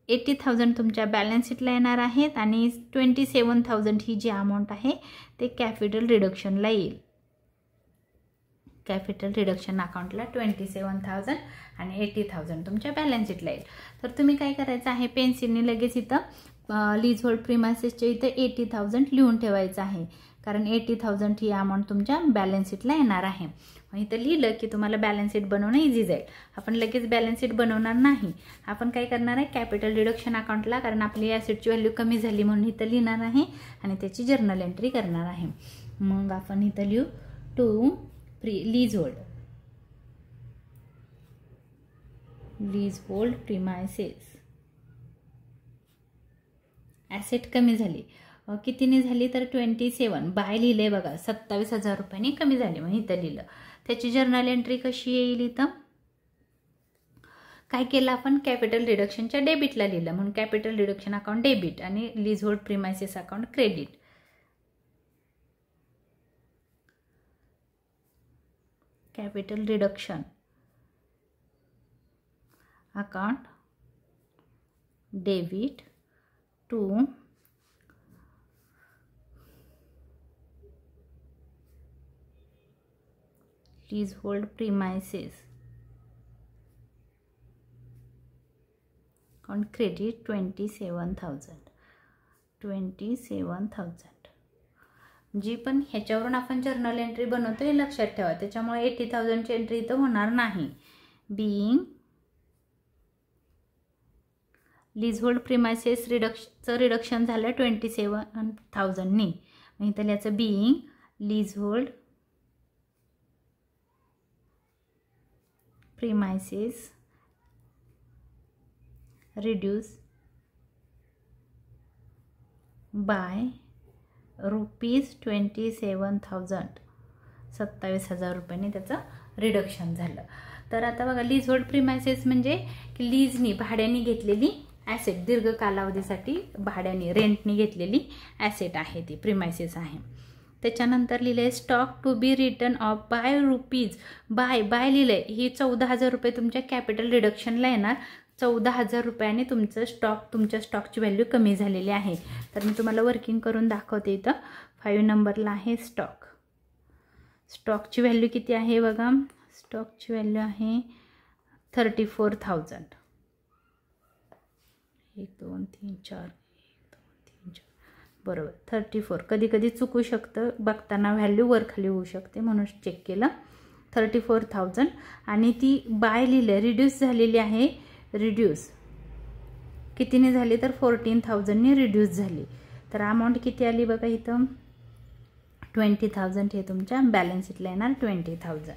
80,000 तुमच्या बॅलन्स शीटला येणार आहेत आणि 27,000 ही जी अमाऊंट आहे ते कॅपिटल रिडक्शनला येईल. कॅपिटल रिडक्शन अकाउंटला 27,000 आणि 80,000 तुमच्या बॅलन्स शीटला येईल. तर तुम्ही काय करायचं आहे, पेन्सिलने लगेच इथं लीज होल्ड प्रिमायसेसच्या इथं 80,000 लिहून ठेवायचं आहे, कारण 80,000 ही अमाऊंट तुमच्या बॅलन्स शीटला येणार आहे. इथं लिहिलं की तुम्हाला बॅलन्स शीट बनवणं इझी जाईल. आपण लगेच बॅलन्स शीट बनवणार नाही, आपण काय करणार आहे, कॅपिटल रिडक्शन अकाउंटला, कारण आपली ॲसेटची व्हॅल्यू कमी झाली म्हणून इथं लिहिणार आहे आणि त्याची जर्नल एंट्री करणार आहे. मग आपण इथं लिहू to lease hold premises. Asset कमी झाली, कितीने झाली तर 27, बाय लिहिले बघा 27,000 रुपयांनी कमी झाली, मग इथं लिहिलं. त्याची जर्नल एंट्री कशी येईल, इथं काय केलं आपण, कॅपिटल रिडक्शनच्या डेबिटला लिहिलं म्हणून कॅपिटल रिडक्शन अकाउंट डेबिट आणि lease hold premises account credit. Capital reduction account debit to lease hold premises account credit 27,000. जी पण ह्याच्यावरून आपण जर्नल एंट्री बनवतो हे लक्षात ठेवा, त्याच्यामुळे 80,000ची एंट्री इथं होणार नाही. Being lease hold premises reduction झालं 27,000नी, मग इथं याचं being lease hold premises reduce by ₹27,000, 27,000 रुपयांनी त्याचं रिडक्शन झालं. तर आता बघा, लीज होल्ड प्रिमायसेस म्हणजे की लीजनी भाड्याने घेतलेली ॲसेट, दीर्घ कालावधीसाठी भाड्याने रेंटनी घेतलेली ॲसेट आहे ती प्रिमायसेस आहे. त्याच्यानंतर लिहिलंय stock to be written off by rupees. By लिहिलंय, ही 14,000 रुपये तुमच्या कॅपिटल रिडक्शनला येणार. 14,000 रुपयाने तुमचं तुमच्या स्टॉकची व्हॅल्यू कमी झालेली आहे. तर मी तुम्हाला वर्किंग करून दाखवते. इथं 5 नंबरला आहे स्टॉकची व्हॅल्यू किती आहे बघा, स्टॉकची व्हॅल्यू आहे 34,000. 1 2 3 4 1 2 3 4 बरोबर 34. कधी कधी चुकू शकतं, बघताना व्हॅल्यू वर खाली होऊ शकते म्हणून चेक केलं. 34,000 आणि ती बाय लिहिलं, रिड्यूस झालेली आहे. रिड्यूस कितीने झाली तर 14,000नी रिड्यूस झाली. तर अमाऊंट किती आली बघा इथं 20,000 हे तुमच्या बॅलन्स शीटला येणार 20,000.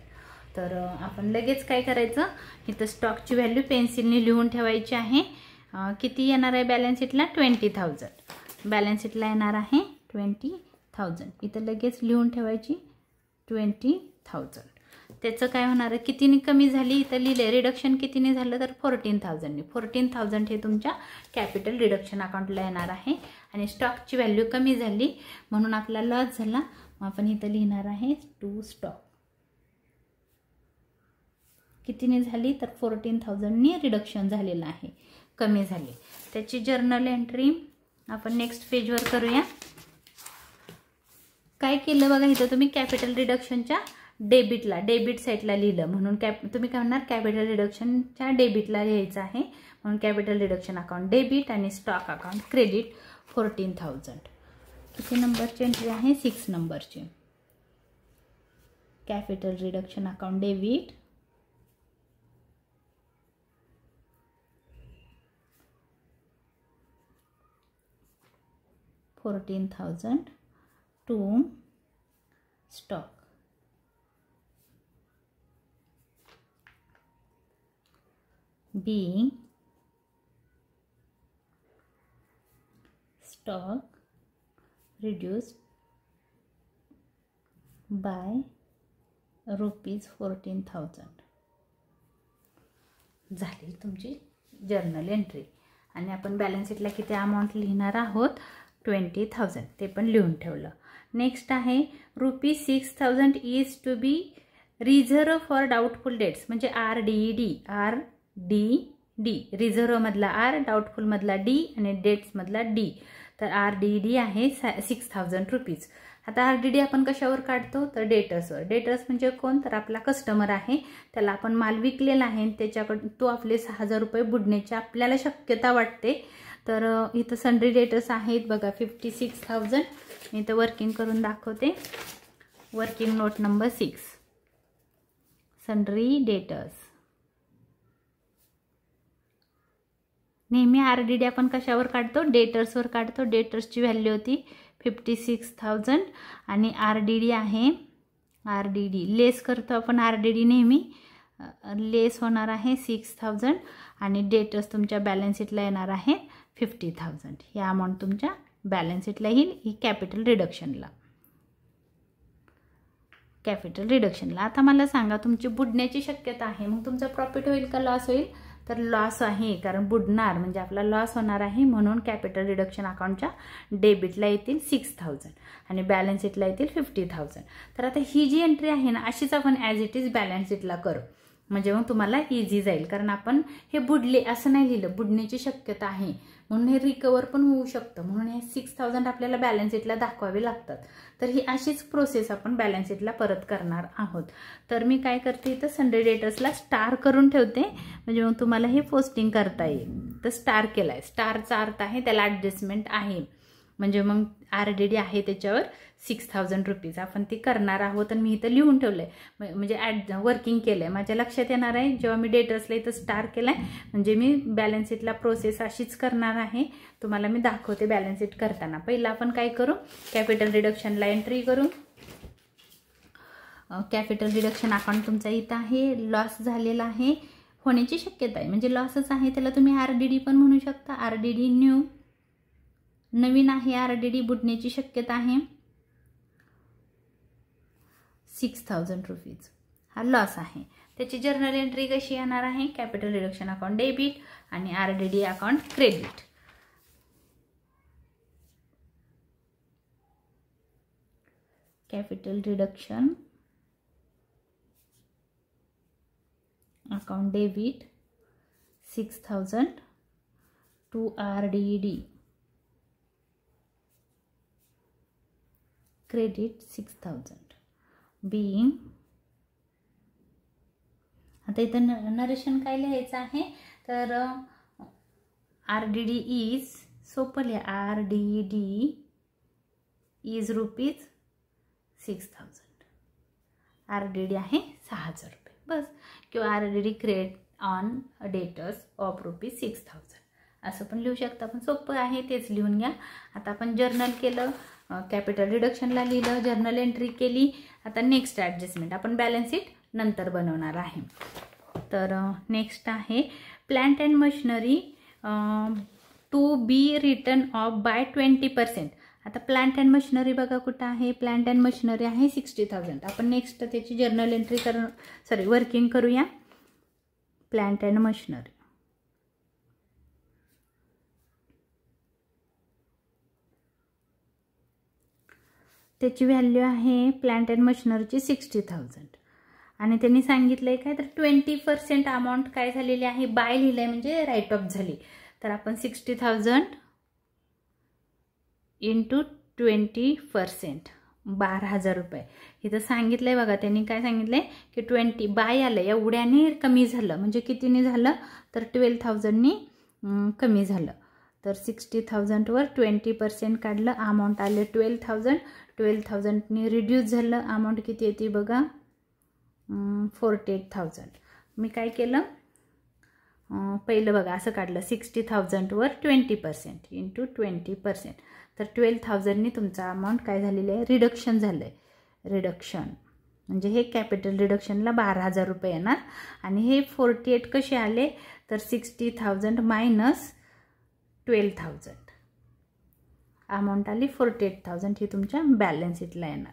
तर आपण लगेच काय करायचं, इथं स्टॉकची व्हॅल्यू पेन्सिलने लिहून ठेवायची आहे. किती येणार आहे बॅलन्स शीटला 20,000, बॅलन्स शीटला येणार आहे 20,000. 20,000 इथं लगेच लिहून ठेवायची 20,000. त्याचं काय होणार आहे, कितीने कमी झाली इथं लिहिले, रिडक्शन कितीने झालं तर 14,000ने. 14,000 हे तुमच्या कॅपिटल रिडक्शन अकाउंटला येणार आहे. आणि स्टॉकची व्हॅल्यू कमी झाली म्हणून आपला लॉस झाला. मग आपण इथं लिहिणार आहे टू स्टॉक. कितीने झाली तर 14,000ने रिडक्शन झालेलं आहे, कमी झाली. त्याची जर्नल एंट्री आपण नेक्स्ट पेजवर करूया. काय केलं बघा, इथं तुम्ही कॅपिटल रिडक्शनच्या डेबिट साईडला लिहिलं म्हणून तुम्ही काय म्हणणार, कॅपिटल रिडक्शनच्या डेबिटला लिहायचं आहे म्हणून कॅपिटल रिडक्शन अकाउंट डेबिट आणि स्टॉक अकाउंट क्रेडिट 14,000. किती नंबरची एंट्री आहे, 6 नंबरची. Capital reduction account debit, $14,000 to stock. being stock reduced by ₹14,000. झाली तुमची जर्नल एंट्री. आणि आपण बॅलन्स शीटला किती अमाऊंट लिहिणार आहोत, 20,000, ते पण लिहून ठेवलं. नेक्स्ट आहे ₹6,000 is to be reserve for doubtful debts, म्हणजे RDD, रिझर्व मधला R, डाऊटफुल मधला D आणि डेट्स मधला D. तर RDD आहे ₹6,000. आता RDD आपण कशावर काढतो तर डेटर्सवर. डेटर्स म्हणजे कोण तर आपला कस्टमर आहे, त्याला आपण माल विकलेला आहे, त्याच्याकडून तो आपले ₹6,000 बुडण्याची आपल्याला शक्यता वाटते. तर इथं सन्ड्री डेटर्स आहेत बघा 56,000. मी इथं वर्किंग करून दाखवते. Working note number 6, sundry debtors. नेहमी RDD आपण कशावर काढतो, डेटर्सवर काढतो. डेटर्सची व्हॅल्यू होती 56,000 आणि RDD आहे, RDD लेस करतो आपण. RDD नेहमी लेस होणार आहे 6,000 आणि डेटर्स तुमच्या बॅलन्स शीटला येणार आहे 50,000. ही अमाऊंट तुमच्या बॅलन्स शीटला येईल, ही कॅपिटल रिडक्शनला. आता मला सांगा, तुमची बुडण्याची शक्यता आहे, मग तुमचा प्रॉफिट होईल का लॉस होईल, तर लॉस आहे, कारण बुडणार म्हणजे आपला लॉस होणार आहे. म्हणून कॅपिटल रिडक्शन अकाउंटच्या डेबिटला येतील 6,000 आणि बॅलन्स शीटला येतील 50,000. तर आता ही जी एंट्री आहे ना, अशीच आपण ॲज इट इज बॅलन्स शीटला करू, म्हणजे मग तुम्हाला इझी जाईल. कारण आपण हे बुडले असं नाही लिहिलं, बुडण्याची शक्यता आहे म्हणून हे रिकवर पण होऊ शकतं, म्हणून हे 6,000 आपल्याला बॅलन्स शीटला दाखवावे लागतात. तर ही अशीच प्रोसेस आपण बॅलन्स शीटला परत करणार आहोत. तर मी काय करते, इथं सन्ड्री डेटर्सला स्टार करून ठेवते, म्हणजे मग तुम्हाला हे पोस्टिंग करता येईल. तर स्टार केलाय, स्टारचा अर्थ आहे त्याला ॲडजस्टमेंट आहे, म्हणजे मग RDD आहे त्याच्यावर ₹6,000 आपण ती करणार आहोत. आणि मी इथं लिहून ठेवलंय, म्हणजे वर्किंग केलंय. माझ्या लक्षात येणार आहे जेव्हा मी डेटर्सला इथं स्टार केलाय, म्हणजे मी बॅलन्स शीटला प्रोसेस अशीच करणार आहे. तुम्हाला मी दाखवते बॅलन्स शीट करताना. पहिलं आपण काय करू, कॅपिटल रिडक्शनला एंट्री करू. कॅपिटल रिडक्शन अकाउंट तुमचा इथं आहे, लॉस झालेला आहे, होण्याची शक्यता आहे, म्हणजे लॉसच आहे, त्याला तुम्ही RDD पण म्हणू शकता. RDD न्यू, नवीन आहे, RDD बुडण्याची शक्यता आहे. ₹6,000 हा लॉस आहे. त्याची जर्नल एंट्री कशी येणार आहे, कॅपिटल रिडक्शन अकाउंट डेबिट आणि RDD account credit. Capital reduction account debit 6,000 to RDD credit 6,000 being. आता इथं नरेशन काय लिहायचं आहे, तर RDD इज, सोपं लिहा, RDD इज ₹6,000. RDD आहे ₹6,000 बस, किंवा RDD credit on debtors of ₹6,000 असं पण लिहू शकता. पण सोपं आहे, तेच लिहून घ्या. आता आपण जर्नल केलं, कॅपिटल रिडक्शनला लिहिलं, जर्नल एंट्री केली. आता नेक्स्ट ॲडजस्टमेंट आपण बॅलन्स शीट नंतर बनवणार आहे. तर नेक्स्ट आहे plant and machinery to be written off by 20%. आता प्लांट अँड मशिनरी बघा कुठं आहे, प्लांट अँड मशिनरी आहे 60,000. आपण नेक्स्ट त्याची जर्नल एंट्री वर्किंग करूया. प्लांट अँड मशिनरी त्याची व्हॅल्यू आहे प्लांट अँड मशिनरीची 60,000 आणि त्यांनी सांगितलंय काय तर 20% अमाऊंट काय झालेली आहे, बाय लिहिलंय म्हणजे राईट ऑफ झाली. तर आपण 60,000 इंटू 20% 12,000 रुपये इथं सांगितलंय बघा. त्यांनी काय सांगितलंय की 20 बाय आलं, एवढ्याने कमी झालं म्हणजे कितीने झालं तर 12,000नी कमी झालं. तर 60,000 वर 20% काढलं, अमाऊंट आले 12,000. 12,000नी रिड्यूस झालं, अमाऊंट किती येते बघा 48,000. मी काय केलं पहिलं बघा असं काढलं 60,000 वर 20% इंटू 20%. तर 12,000नी तुमचा अमाऊंट काय झालेलं आहे रिडक्शन झालं आहे. रिडक्शन म्हणजे हे कॅपिटल रिडक्शनला 12,000 रुपये येणार आणि हे 48 कसे आले तर 60,000 मायनस 12,000 अमाऊंट आली 48,000 ही तुमच्या बॅलन्स शीटला येणार.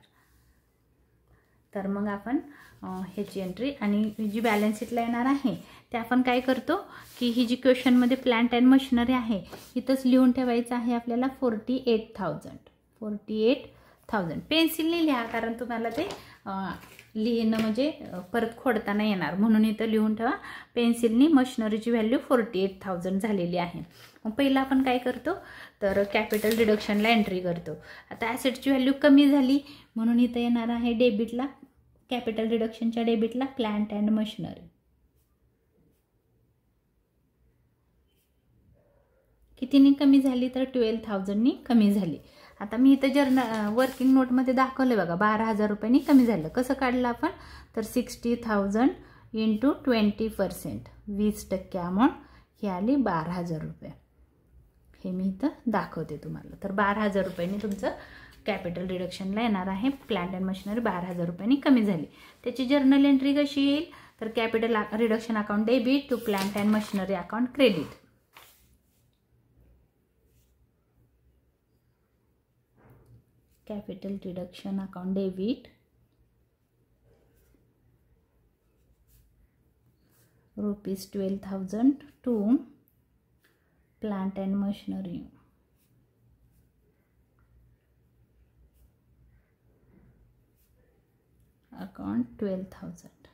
तर मग आपण ह्याची एंट्री आणि जी बॅलन्स शीटला येणार आहे ते आपण काय करतो की ही जी क्वेश्चनमध्ये प्लांट अँड मशिनरी आहे इथंच लिहून ठेवायचं आहे आपल्याला 48,000 पेन्सिलने लिहा कारण तुम्हाला ते लिहिणं म्हणजे परत खोडताना येणार म्हणून इथं लिहून ठेवा पेन्सिलनी. मशिनरीची व्हॅल्यू 48,000 झालेली आहे. मग पहिला आपण काय करतो तर कॅपिटल रिडक्शनला एंट्री करतो. आता ॲसेटची व्हॅल्यू कमी झाली म्हणून इथं येणार आहे डेबिटला, कॅपिटल रिडक्शनच्या डेबिटला प्लांट अँड मशिनरी. कितीने कमी झाली तर 12,000नी कमी झाली. आता मी इथं वर्किंग नोटमध्ये दाखवलं बघा 12,000 रुपयांनी कमी झालं. कसं काढलं आपण तर 60,000 इंटू 20% 20% अमाऊंट ही आली 12,000 रुपये. हे मी इथं दाखवते तुम्हाला. तर 12,000 रुपयांनी तुमचं कॅपिटल रिडक्शनला येणार आहे. प्लांट अँड मशिनरी 12,000 रुपयांनी कमी झाली. त्याची जर्नल एंट्री कशी येईल तर capital reduction account debit to plant and machinery account credit. Capital reduction account debit ₹12,000 to plant and machinery account 12,000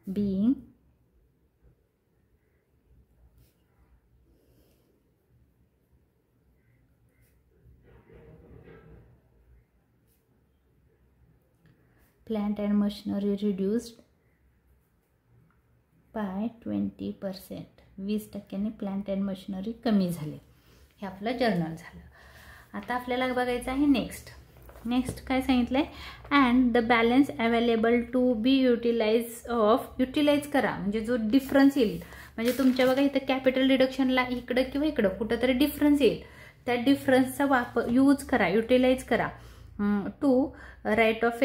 being plant and machinery reduced by 20%. 20%ने प्लांट अँड मशिनरी कमी झाले. हे आपलं जर्नल झालं. आता आपल्याला बघायचं आहे नेक्स्ट काय सांगितलंय and the balance available to be utilise करा म्हणजे जो डिफरन्स येईल म्हणजे तुमच्या बघा इथं कॅपिटल रिडक्शनला इकडं किंवा इकडं कुठं तरी डिफरन्स येईल त्या डिफरन्सचा वापर यूज करा युटिलाइज करा to write off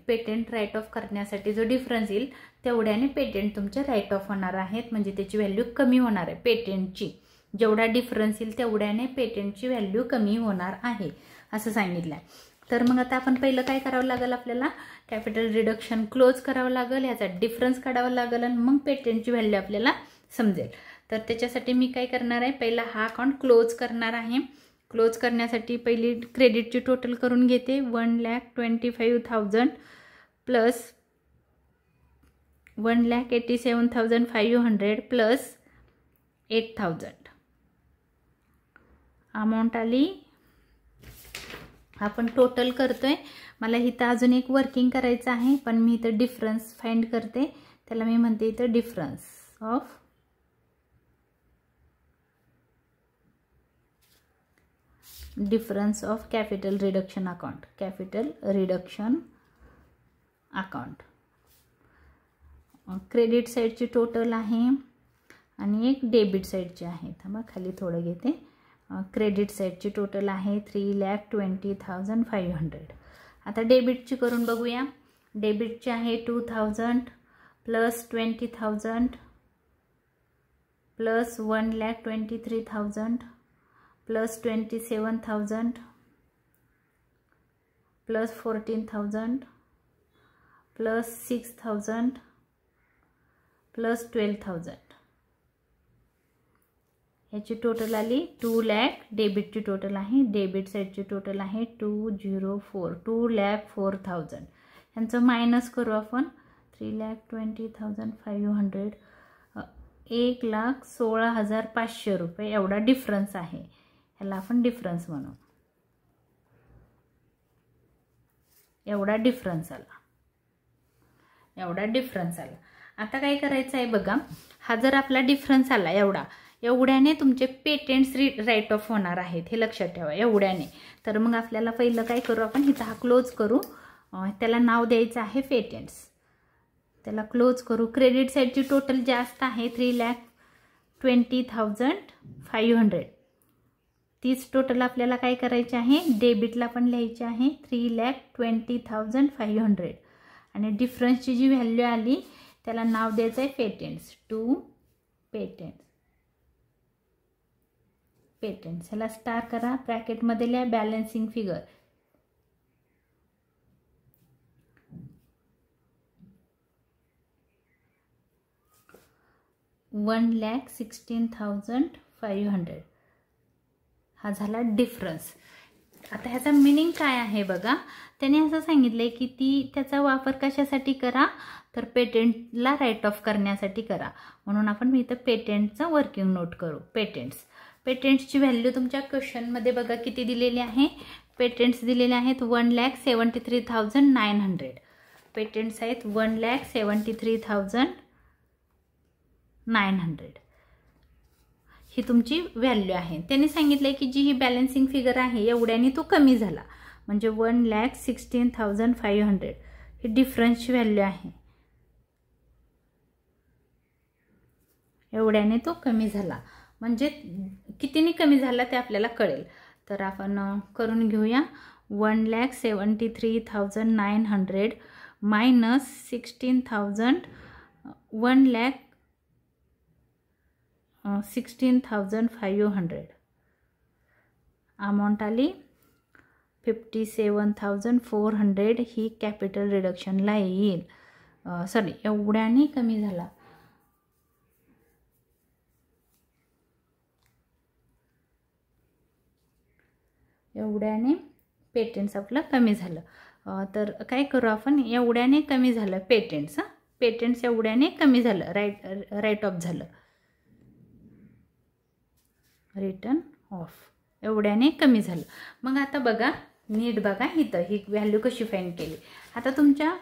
patent write off करण्यासाठी जो डिफरन्स येईल तेवढ्याने पेटेंट तुमचे राईट ऑफ होणार आहेत म्हणजे त्याची व्हॅल्यू कमी होणार आहे. पेटेंटची जेवढा डिफरन्स येईल तेवढ्याने पेटेंटची व्हॅल्यू कमी होणार आहे असं सांगितलं आहे. तर मग आता आपण पहिलं काय करावं लागेल आपल्याला कॅपिटल रिडक्शन क्लोज करावं लागेल याचा डिफरन्स काढावा लागेल आणि मग पेटेंटची व्हॅल्यू आपल्याला समजेल. तर त्याच्यासाठी मी काय करणार आहे पहिला हा अकाउंट क्लोज करणार आहे. क्लोज करण्यासाठी पहिली क्रेडिटची टोटल करून घेते 1,25,000 प्लस 1,87,500 प्लस 8,000 अमाऊंट आली. आपण टोटल करतोय मला इथं अजून एक वर्किंग करायचं आहे पण मी इथं डिफरन्स फाइंड करते त्याला मी म्हणते इथं difference of capital reduction account credit साईडची टोटल आहे आणि एक डेबिट साईडची आहे. थांबा खाली थोडं घेते. क्रेडिट साईडची टोटल आहे 3,20,500. आता डेबिटची करून बघूया. डेबिटची आहे 2,000 plus 20,000 plus 1,23,000 plus 27,000 plus 14,000 plus 6,000 plus 12,000, याची टोटल आली 2 लाख. डेबिटची टोटल आहे, डेबिट साईडची टोटल आहे 204, 2,04,000. यांचं मायनस करू आपण. 3,20,500, 1,16,500 रुपये एवढा डिफरन्स आहे. ह्याला आपण डिफरन्स म्हणू. एवढा डिफरन्स आला, एवढा डिफरन्स आला. आता काय करायचं आहे बघा, हा जर आपला डिफरन्स आला एवढ्याने तुमचे पेटेंट्स राईट ऑफ होणार आहेत, हे लक्षात ठेवा. एवढ्याने. तर मग आपल्याला पहिलं काय करू आपण, इथं हा क्लोज करू. त्याला नाव द्यायचं आहे पेटेंट्स. त्याला क्लोज करू. क्रेडिट साईडची टोटल जास्त आहे 3,20,500. तीच टोटल आपल्याला काय करायची आहे, डेबिटला पण लिहायची आहे 3,20,500. आणि डिफरन्सची जी व्हॅल्यू आली त्याला नाव द्यायचं आहे पेटेंट्स. To patents. पेटेंट्स ह्याला स्टार करा, ब्रॅकेटमध्ये लिहा बॅलन्सिंग फिगर. $1,16,500 हा झाला डिफरन्स. आता ह्याचा मीनिंग काय आहे बघा. त्याने असं सांगितलंय की त्याचा वापर कशासाठी करा, तर पेटेंटला राईट ऑफ करण्यासाठी करा. म्हणून आपण इथं पेटेंटचं वर्किंग नोट करू. पेटेंट्सची व्हॅल्यू तुमच्या क्वेश्चनमध्ये बघा किती दिलेली आहे. पेटेंट्स दिलेले आहेत 1,73,900. पेटेंट्स आहेत 1,73,900. ही तुमची व्हॅल्यू आहे. त्यांनी सांगितलंय की जी ही बॅलन्सिंग फिगर आहे एवढ्याने तो कमी झाला, म्हणजे 1,16,500 ही डिफरन्सची व्हॅल्यू आहे. एवढ्याने तो कमी झाला, म्हणजे कितीने कमी झाला ते आपल्याला कळेल. तर आपण करून घेऊया. 1,73,900 मायनस 16,000, 1,16,500. अमाऊंट आली 57,400. ही कॅपिटल रिडक्शनला येईल. सॉरी, एवढ्याने कमी झाला. एवढ्याने पेटेंट्स आपलं कमी झालं. तर काय करू आपण, एवढ्याने कमी झालं पेटेंट्स. पेटेंट्स एवढ्याने कमी झालं, राईट ऑफ झालं. रिटर्न ऑफ एवढ्याने कमी झालं. मग आता बघा, नीट बघा इथं ही व्हॅल्यू कशी फाइंड केली. आता तुमच्या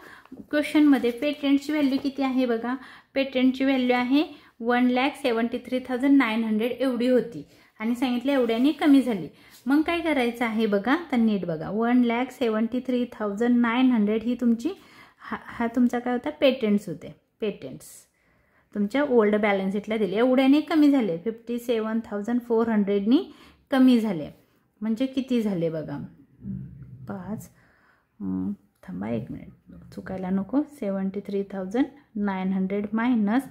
क्वेश्चनमध्ये पेटेंटची व्हॅल्यू किती आहे बघा. पेटेंटची व्हॅल्यू आहे 1,73,900 एवढी होती आणि सांगितलं एवढ्याने कमी झाली. मग काय करायचं आहे बघा, तर नीट बघा. 1,73,900 ही तुमची हा तुमचा काय होता, पेटेंट्स होते. पेटेंट्स तुमच्या ओल्ड बॅलन्स शीटला दिले. एवढ्याने कमी झाले, 57,400नी कमी झाले. म्हणजे किती झाले बघा, 5 थांबा 1 मिनिट चुकायला नको. 73,900 मायनस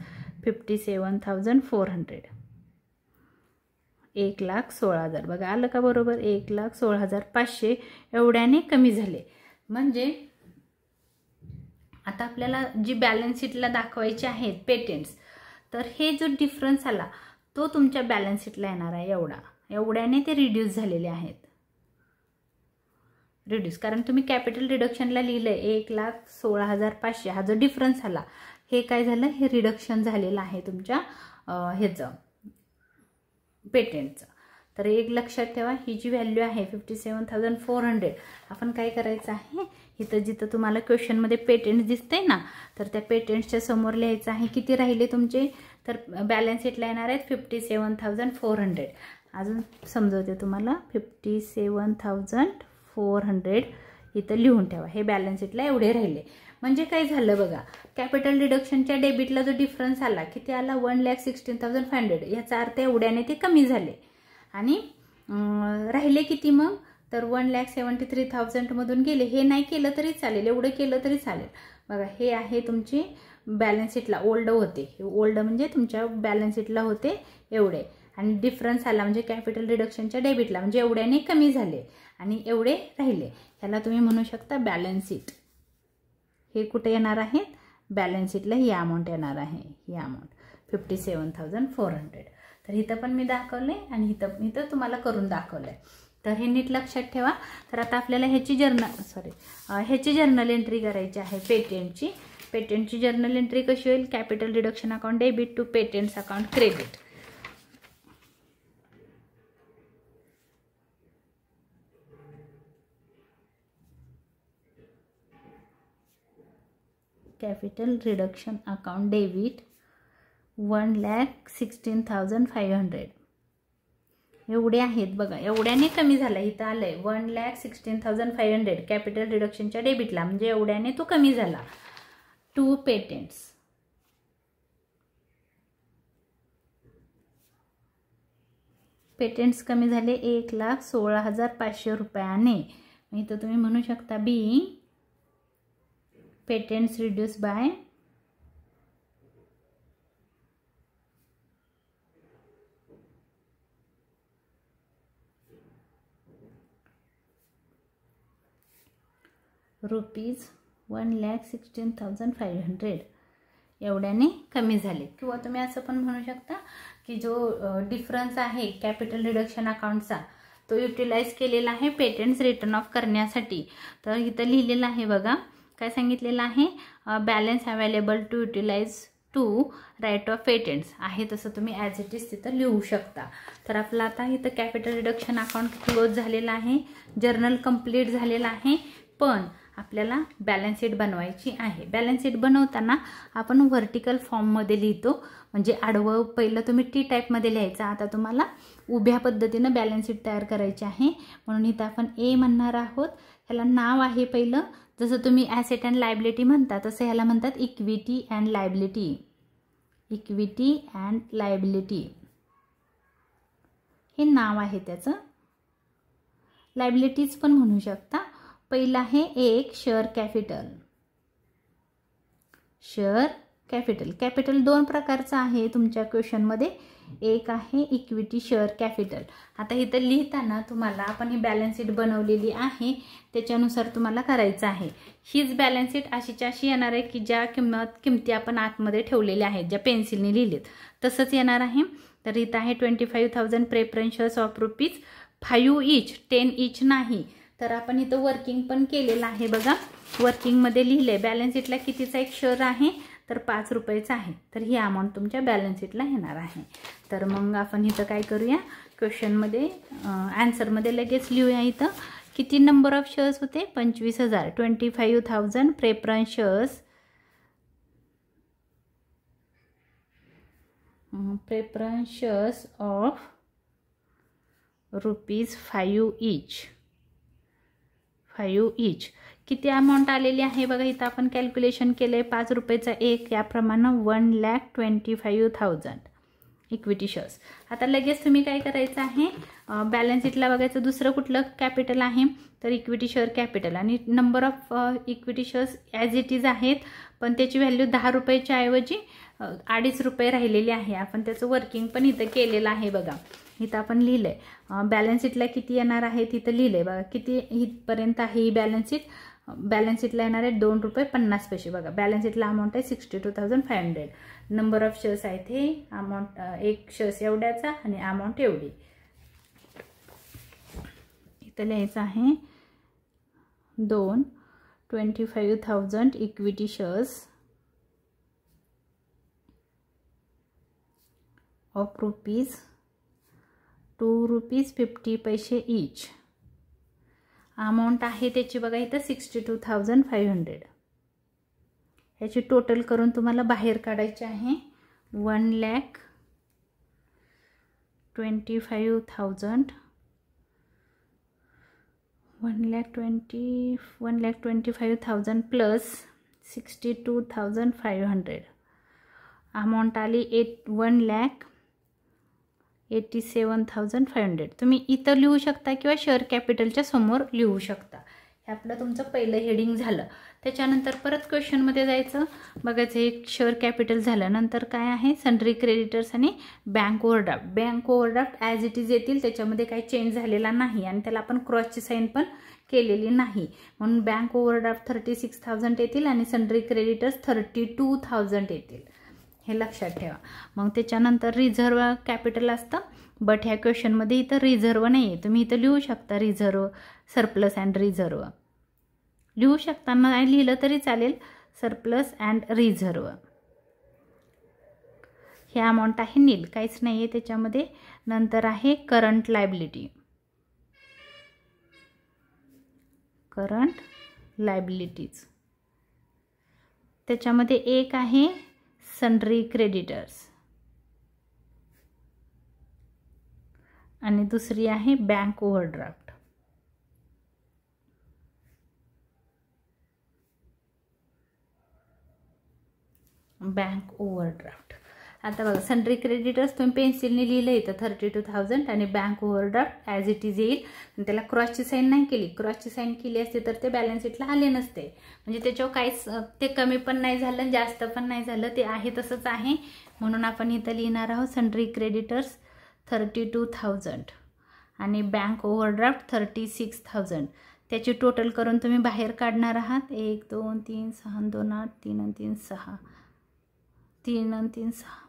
57,400 1,16,000. बघा आलं का बरोबर. 1,16,500 एवढ्याने कमी झाले. म्हणजे आता आपल्याला जी बॅलन्स शीटला दाखवायचे आहेत पेटेंट्स, तर हे जो डिफरन्स आला तो तुमच्या बॅलन्स शीटला येणार आहे. एवढ्याने ते रिड्यूस झालेले आहेत. रिड्यूस कारण तुम्ही कॅपिटल रिडक्शनला लिहिलं 1,16,500. हा जो डिफरन्स आला हे काय झालं, हे रिडक्शन झालेलं आहे तुमच्या ह्याचं पेटेंटचं. तर एक लक्षात ठेवा, ही जी व्हॅल्यू आहे 57,400. आपण काय करायचं आहे, इथं जिथं तुम्हाला क्वेश्चनमध्ये पेटेंट्स दिसतंय ना, तर त्या पेटेंट्सच्या समोर लिहायचं आहे किती राहिले तुमचे. तर बॅलन्स शीटला येणार आहेत 57,400. अजून समजवते तुम्हाला. 57,400 इथं लिहून ठेवा. हे बॅलन्स शीटला एवढे राहिले. म्हणजे काय झालं बघा, कॅपिटल रिडक्शनच्या डेबिटला जो डिफरन्स आला किती आला, 1,16,500. याचा अर्थ एवढ्याने ते कमी झाले. आणि राहिले किती मग, तर 1,73,000 मधून गेले. हे नाही केलं तरी चालेल, एवढं केलं तरी चालेल. बघा हे आहे तुमची बॅलन्स शीटला ओल्ड होते. ओल्ड म्हणजे तुमच्या बॅलन्स शीटला होते एवढे. आणि डिफरन्स आला म्हणजे कॅपिटल रिडक्शनच्या डेबिटला, म्हणजे एवढ्याने कमी झाले आणि एवढे राहिले, ह्याला तुम्ही म्हणू शकता बॅलन्स शीट. हे कुठे येणार आहे? बॅलन्स शीटला ही अमाऊंट येणार आहे, ही अमाऊंट 57,400. तर इथं पण मी दाखवले आणि इथं तुम्हाला करून दाखवलंय. तर हे नीट लक्षात ठेवा. तर आता आपल्याला ह्याची जर्नल एंट्री करायची आहे पेटेंटची जर्नल एंट्री कशी होईल? Capital reduction account debit to patents account credit. Capital reduction account debit 1,16,500. एवढे आहेत बघा, एवढ्याने कमी झाला. इथं आलंय 1,16,500 कॅपिटल रिडक्शनच्या डेबिटला, म्हणजे एवढ्याने तो कमी झाला. To patents. पेटेंट्स कमी झाले 1,16,500 रुपयाने. इथं तुम्ही म्हणू शकता बी पेटेंट्स रिड्यूस बाय ₹1,16,500 एवढ्याने कमी झाले. किंवा तुम्ही असं पण म्हणू शकता की जो डिफरन्स आहे कॅपिटल रिडक्शन अकाउंटचा तो युटिलाइज केलेला आहे पेटेंट्स रिटर्न ऑफ करण्यासाठी. तर इथं लिहिलेलं आहे बघा, काय सांगितलेलं आहे? Balance available to utilise to write off patents आहे, तसं तुम्ही ॲज इट इज तिथं लिहू शकता. तर आपलं आता इथं कॅपिटल रिडक्शन अकाउंट क्लोज झालेलं आहे, जर्नल कंप्लीट झालेलं आहे. पण आपल्याला बॅलन्स शीट बनवायची आहे. बॅलन्स शीट बनवताना आपण व्हर्टिकल फॉर्ममध्ये लिहितो, म्हणजे आडवं पहिलं तुम्ही टी टाईपमध्ये लिहायचं. आता तुम्हाला उभ्या पद्धतीनं बॅलन्स शीट तयार करायची आहे, म्हणून इथं आपण ए म्हणणार आहोत. ह्याला नाव आहे पहिलं, जसं तुम्ही ॲसेट अँड लायबिलिटी म्हणता तसं ह्याला म्हणतात equity and liability. Equity and liability हे नाव आहे त्याचं. लायबिलिटीज पण म्हणू शकता. पहिला आहे एक share capital. Share capital. Capital दोन प्रकारचं आहे तुमच्या क्वेश्चनमध्ये. एक आहे इक्विटी शेअर कॅपिटल. आता इथं लिहिताना तुम्हाला आपण ही बॅलन्स शीट बनवलेली आहे त्याच्यानुसार तुम्हाला करायचं आहे. हीच बॅलन्स शीट अशीच्या अशी येणार आहे की ज्या किमती आपण आतमध्ये ठेवलेल्या आहेत, ज्या पेन्सिलने लिहिलेत तसंच येणार आहे. तर इथं आहे 25,000 preference shares of ₹5 each, 10 each नाही. तर आपण इथं वर्किंग पण केलेलं आहे बघा. वर्किंगमध्ये लिहिलंय बॅलन्स शीटला कितीचा एक शेअर आहे, तर ₹5 आहे. तर ही अमाऊंट तुमच्या बॅलन्स शीटला येणार आहे. तर मग आपण इथं काय करूया, क्वेश्चनमध्ये आन्सरमध्ये लगेच लिहूया. इथं किती नंबर ऑफ शेअर्स होते? 25,000. 25,000 प्रेफरन्स शेअर्स ऑफ ₹5 ईच. किती अमाऊंट आलेली आहे बघा. इथं आपण कॅल्क्युलेशन केलंय ₹5चा एक, याप्रमाणे 1,25,000 इक्विटी शेअर्स. आता लगेच तुम्ही काय करायचं आहे, बॅलन्स शीटला बघायचं दुसरं कुठलं कॅपिटल आहे, तर इक्विटी शेअर कॅपिटल. आणि number of equity shares as it is आहेत, पण त्याची व्हॅल्यू ₹10च्या ऐवजी ₹2.5 राहिलेली आहे. आपण त्याचं वर्किंग पण इथं केलेलं आहे बघा. इथं आपण लिहिलंय बॅलन्स शीटला किती येणार आहे, तिथं लिहिलंय बघा किती इथपर्यंत आहे ही बॅलन्स शीट. बॅलन्स शीटला येणार आहे ₹2.50 बघा. बॅलन्स शीटला अमाऊंट आहे 62,500. नंबर ऑफ शेअर्स आहेत हे, अमाऊंट एक शेअर्स एवढ्याचा आणि अमाऊंट एवढी. इथं लिहायचं आहे 25,000 equity shares of ₹2.50 each. Amount आहे त्याची बघा इथं 62,500. ह्याची टोटल करून तुम्हाला बाहेर काढायची आहे. 1,25,000 प्लस 62,500. अमाऊंट आली 1,87,500. तुम्ही इथं लिहू शकता किंवा शेअर कॅपिटलच्या समोर लिहू शकता. हे आपलं तुमचं पहिलं हेडिंग झालं. त्याच्यानंतर परत क्वेश्चनमध्ये जायचं, बघायचं एक शेअर कॅपिटल झालं. नंतर काय आहे, सन्ड्री क्रेडिटर्स आणि bank overdraft. Bank overdraft as it is येतील, त्याच्यामध्ये काही चेंज झालेला नाही आणि त्याला आपण क्रॉसची साईन पण केलेली नाही, म्हणून बँक ओव्हरड्राफ्ट 36,000 येतील आणि सन्ड्री क्रेडिटर्स 32,000 येतील, हे लक्षात ठेवा. मग त्याच्यानंतर रिझर्व्ह कॅपिटल असतं, बट ह्या क्वेश्चनमध्ये इथं रिझर्व्ह नाही आहे. तुम्ही इथं लिहू शकता रिझर्व्ह, सरप्लस अँड रिझर्व्ह लिहू शकता, नाही लिहिलं तरी चालेल, सरप्लस अँड रिझर्व्ह. हे अमाऊंट आहे नील, काहीच नाही आहे त्याच्यामध्ये. नंतर आहे करंट लायबिलिटी, करंट लायबिलिटीज. त्याच्यामध्ये एक आहे सन्ड्री क्रेडिटर्स आणि दुसरी आहे बँक ओव्हरड्राफ्ट. Bank overdraft. आता बघा, सन्ड्री क्रेडिटर्स तुम्ही पेन्सिलने लिहिलं इथं 32,000 आणि bank overdraft as it is येईल. त्याला क्रॉसची साईन नाही केली, क्रॉसची साईन केली असते तर ते बॅलन्स शीटला आले नसते. म्हणजे त्याच्यावर काहीच ते कमी पण नाही झालं, जास्त पण नाही झालं, ते आहे तसंच आहे. म्हणून आपण इथं लिहिणार आहोत सन्ड्री क्रेडिटर्स 32,000 आणि बँक ओव्हरड्राफ्ट 36,000. त्याची टोटल करून तुम्ही बाहेर काढणार आहात. 1 2 3 6 2 8 3 आणि 3 6 3 आणि 3 6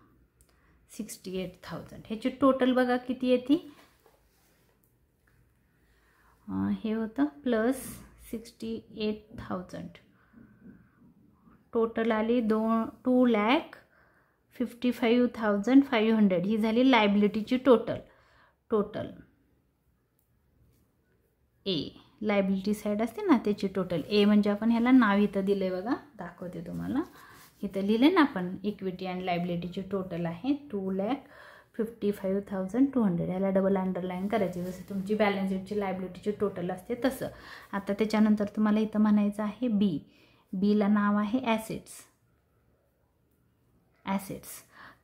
68,000. ह्याची टोटल बघा किती येते, हे होतं प्लस 68,000. टोटल आली 2,55,500. ही झाली लायबिलिटीची टोटल. ए लायबिलिटी साईड असते ना, त्याची टोटल. ए म्हणजे आपण ह्याला नाव इथं दिलंय बघा, दाखवते तुम्हाला. इथं लिहिले ना आपण, इक्विटी अँड लायबिलिटीची टोटल आहे 2,55,200. ह्याला डबल अंडरलाईन करायची, जसं तुमची बॅलन्स शीटची लायबिलिटीची टोटल असते तसं. आता त्याच्यानंतर तुम्हाला इथं म्हणायचं आहे बी. बीला नाव आहे ॲसेट्स.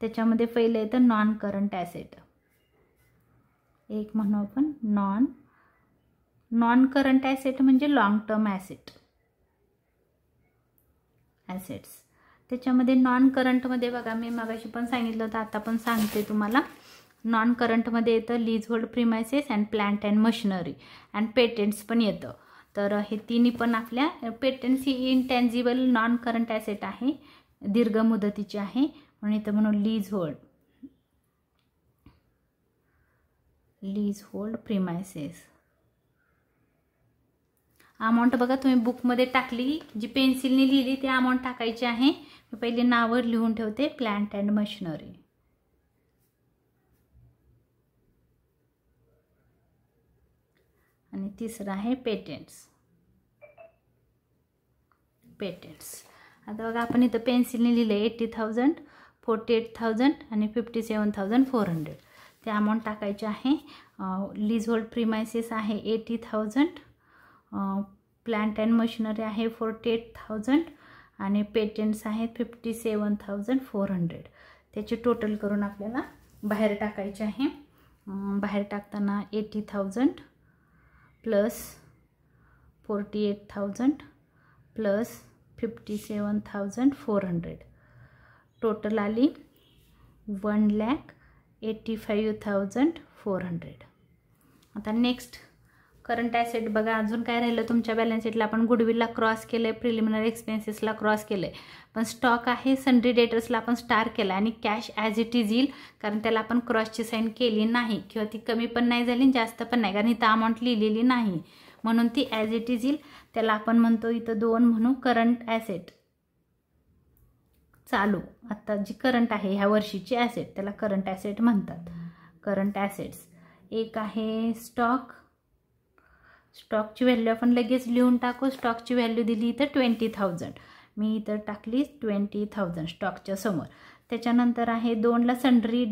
त्याच्यामध्ये पहिलं येतं नॉन करंट ॲसेट. एक म्हणू आपण नॉन करंट ॲसेट म्हणजे लॉंग टर्म ॲसेट्स. त्याच्यामध्ये नॉन करंटमध्ये बघा, मी मगाशी पण सांगितलं होतं, आता पण सांगते तुम्हाला. नॉन करंटमध्ये येतं lease hold premises and plant and machinery and patents पण येतं. तर हे तिन्ही पण आपल्या, पेटंट्स ही इनटँजिबल नॉन करंट ॲसेट आहे, दीर्घ मुदतीची आहे, म्हणून इथं म्हणून लीज होल्ड प्रिमायसेस. अमाऊंट बघा तुम्ही बुकमध्ये टाकली, जी पेन्सिलने लिहिली ती अमाऊंट टाकायची आहे. मी पहिले नावावर लिहून ठेवते, प्लांट अँड मशिनरी. आणि तिसरं आहे पेटंट्स. आता बघा, आपण इथं पेन्सिलने लिहिलं 80,000, 48,000 आणि 57,400. ते अमाऊंट टाकायचे आहे. लीज होल्ड प्रिमायसेस आहे 80,000, प्लांट अँड मशिनरी आहे 48,000 आणि पेटंट्स आहेत 57,400. त्याची टोटल करून आपल्याला बाहेर टाकायचे आहे. बाहेर टाकताना 80,000 प्लस 48,000 प्लस 57,400. टोटल आली 1,85,400. आता नेक्स्ट करंट ॲसेट बघा, अजून काय राहिलं तुमच्या बॅलन्स शीटला. आपण गुडविलला क्रॉस केलं आहे, प्रिलिमिनरी एक्सपेन्सेसला क्रॉस केलं आहे, पण स्टॉक आहे सन्ड्री डेटर्सला आपण स्टार केला आणि कॅश ॲज इट इज येईल, कारण त्याला आपण क्रॉसची साईन केली नाही किंवा ती कमी पण नाही झाली जास्त पण नाही, कारण इथं अमाऊंट लिहिलेली नाही, म्हणून ती ॲज इट इज येईल. त्याला आपण म्हणतो इथं 2 म्हणू करंट ॲसेट. चालू आता जी करंट आहे ह्या वर्षीची ॲसेट, त्याला करंट ॲसेट म्हणतात. करंट ॲसेट्स एक आहे स्टॉकची व्हॅल्यू आपण लगेच लिहून टाकू. स्टॉकची व्हॅल्यू दिली इथं 20,000, मी इथं टाकली 20,000 स्टॉकच्या समोर. त्याच्यानंतर आहे 2ला सन्ड्री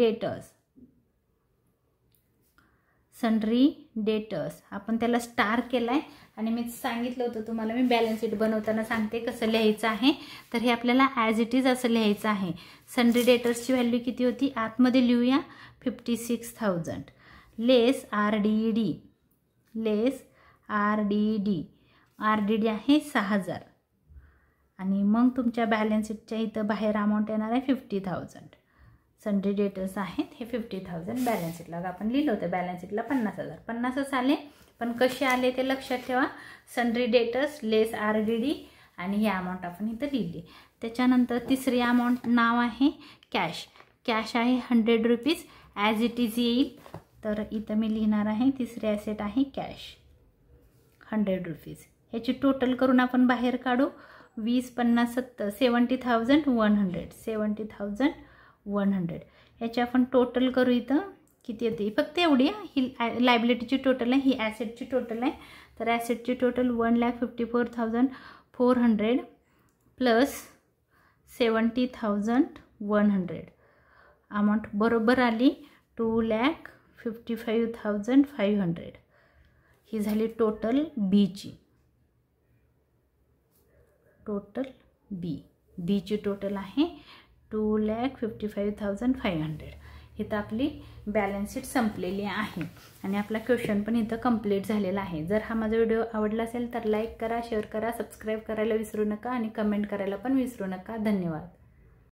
डेटर्स. आपण त्याला स्टार केला आहे आणि मी सांगितलं होतं तुम्हाला, मी बॅलन्स शीट बनवताना सांगते कसं लिहायचं आहे. तर हे आपल्याला ॲज इट इज असं लिहायचं आहे. सन्ड्री डेटर्सची व्हॅल्यू किती होती आतमध्ये लिहूया, 56,000 लेस RDD RDD आहे 6000 आणि मग तुमच्या बॅलन्स शीटच्या इथं बाहेर अमाऊंट येणार आहे 50,000. सन्ड्री डेटर्स आहेत हे 50,000 बॅलन्स शीटला. आपण लिहिलं होतं बॅलन्स शीटला 50,000. 50च आले, पण कसे आले ते लक्षात ठेवा. सन्ड्री डेटर्स लेस RDD आणि ही अमाऊंट आपण इथं लिहिली. त्याच्यानंतर तिसरी अमाऊंट नाव आहे कॅश. कॅश आहे 100 रुपीज ॲज इट इज येईल. तर इथं मी लिहिणार आहे तिसरे ॲसेट आहे कॅश 100 रुपीज. ह्याची टोटल करून आपण बाहेर काढू. 20, 50, 70, 70,100. 70,100 याची आपण टोटल करू. इथं किती येते फक्त एवढी. ही लायबिलिटीची टोटल आहे, ही ॲसेटची टोटल आहे. तर ॲसेटची टोटल 1,54,400 प्लस 70,100 अमाऊंट बरोबर आली 2,55,500. ही झाली टोटल बीची. टोटल बीची टोटल आहे 2,55,500. इथं आपली बॅलन्स शीट संपलेली आहे आणि आपला क्वेश्चन पण इथं कंप्लीट झालेला आहे. जर हा माझा व्हिडिओ आवडला असेल तर लाईक करा, शेअर करा, सबस्क्राईब करायला विसरू नका आणि कमेंट करायला पण विसरू नका. धन्यवाद.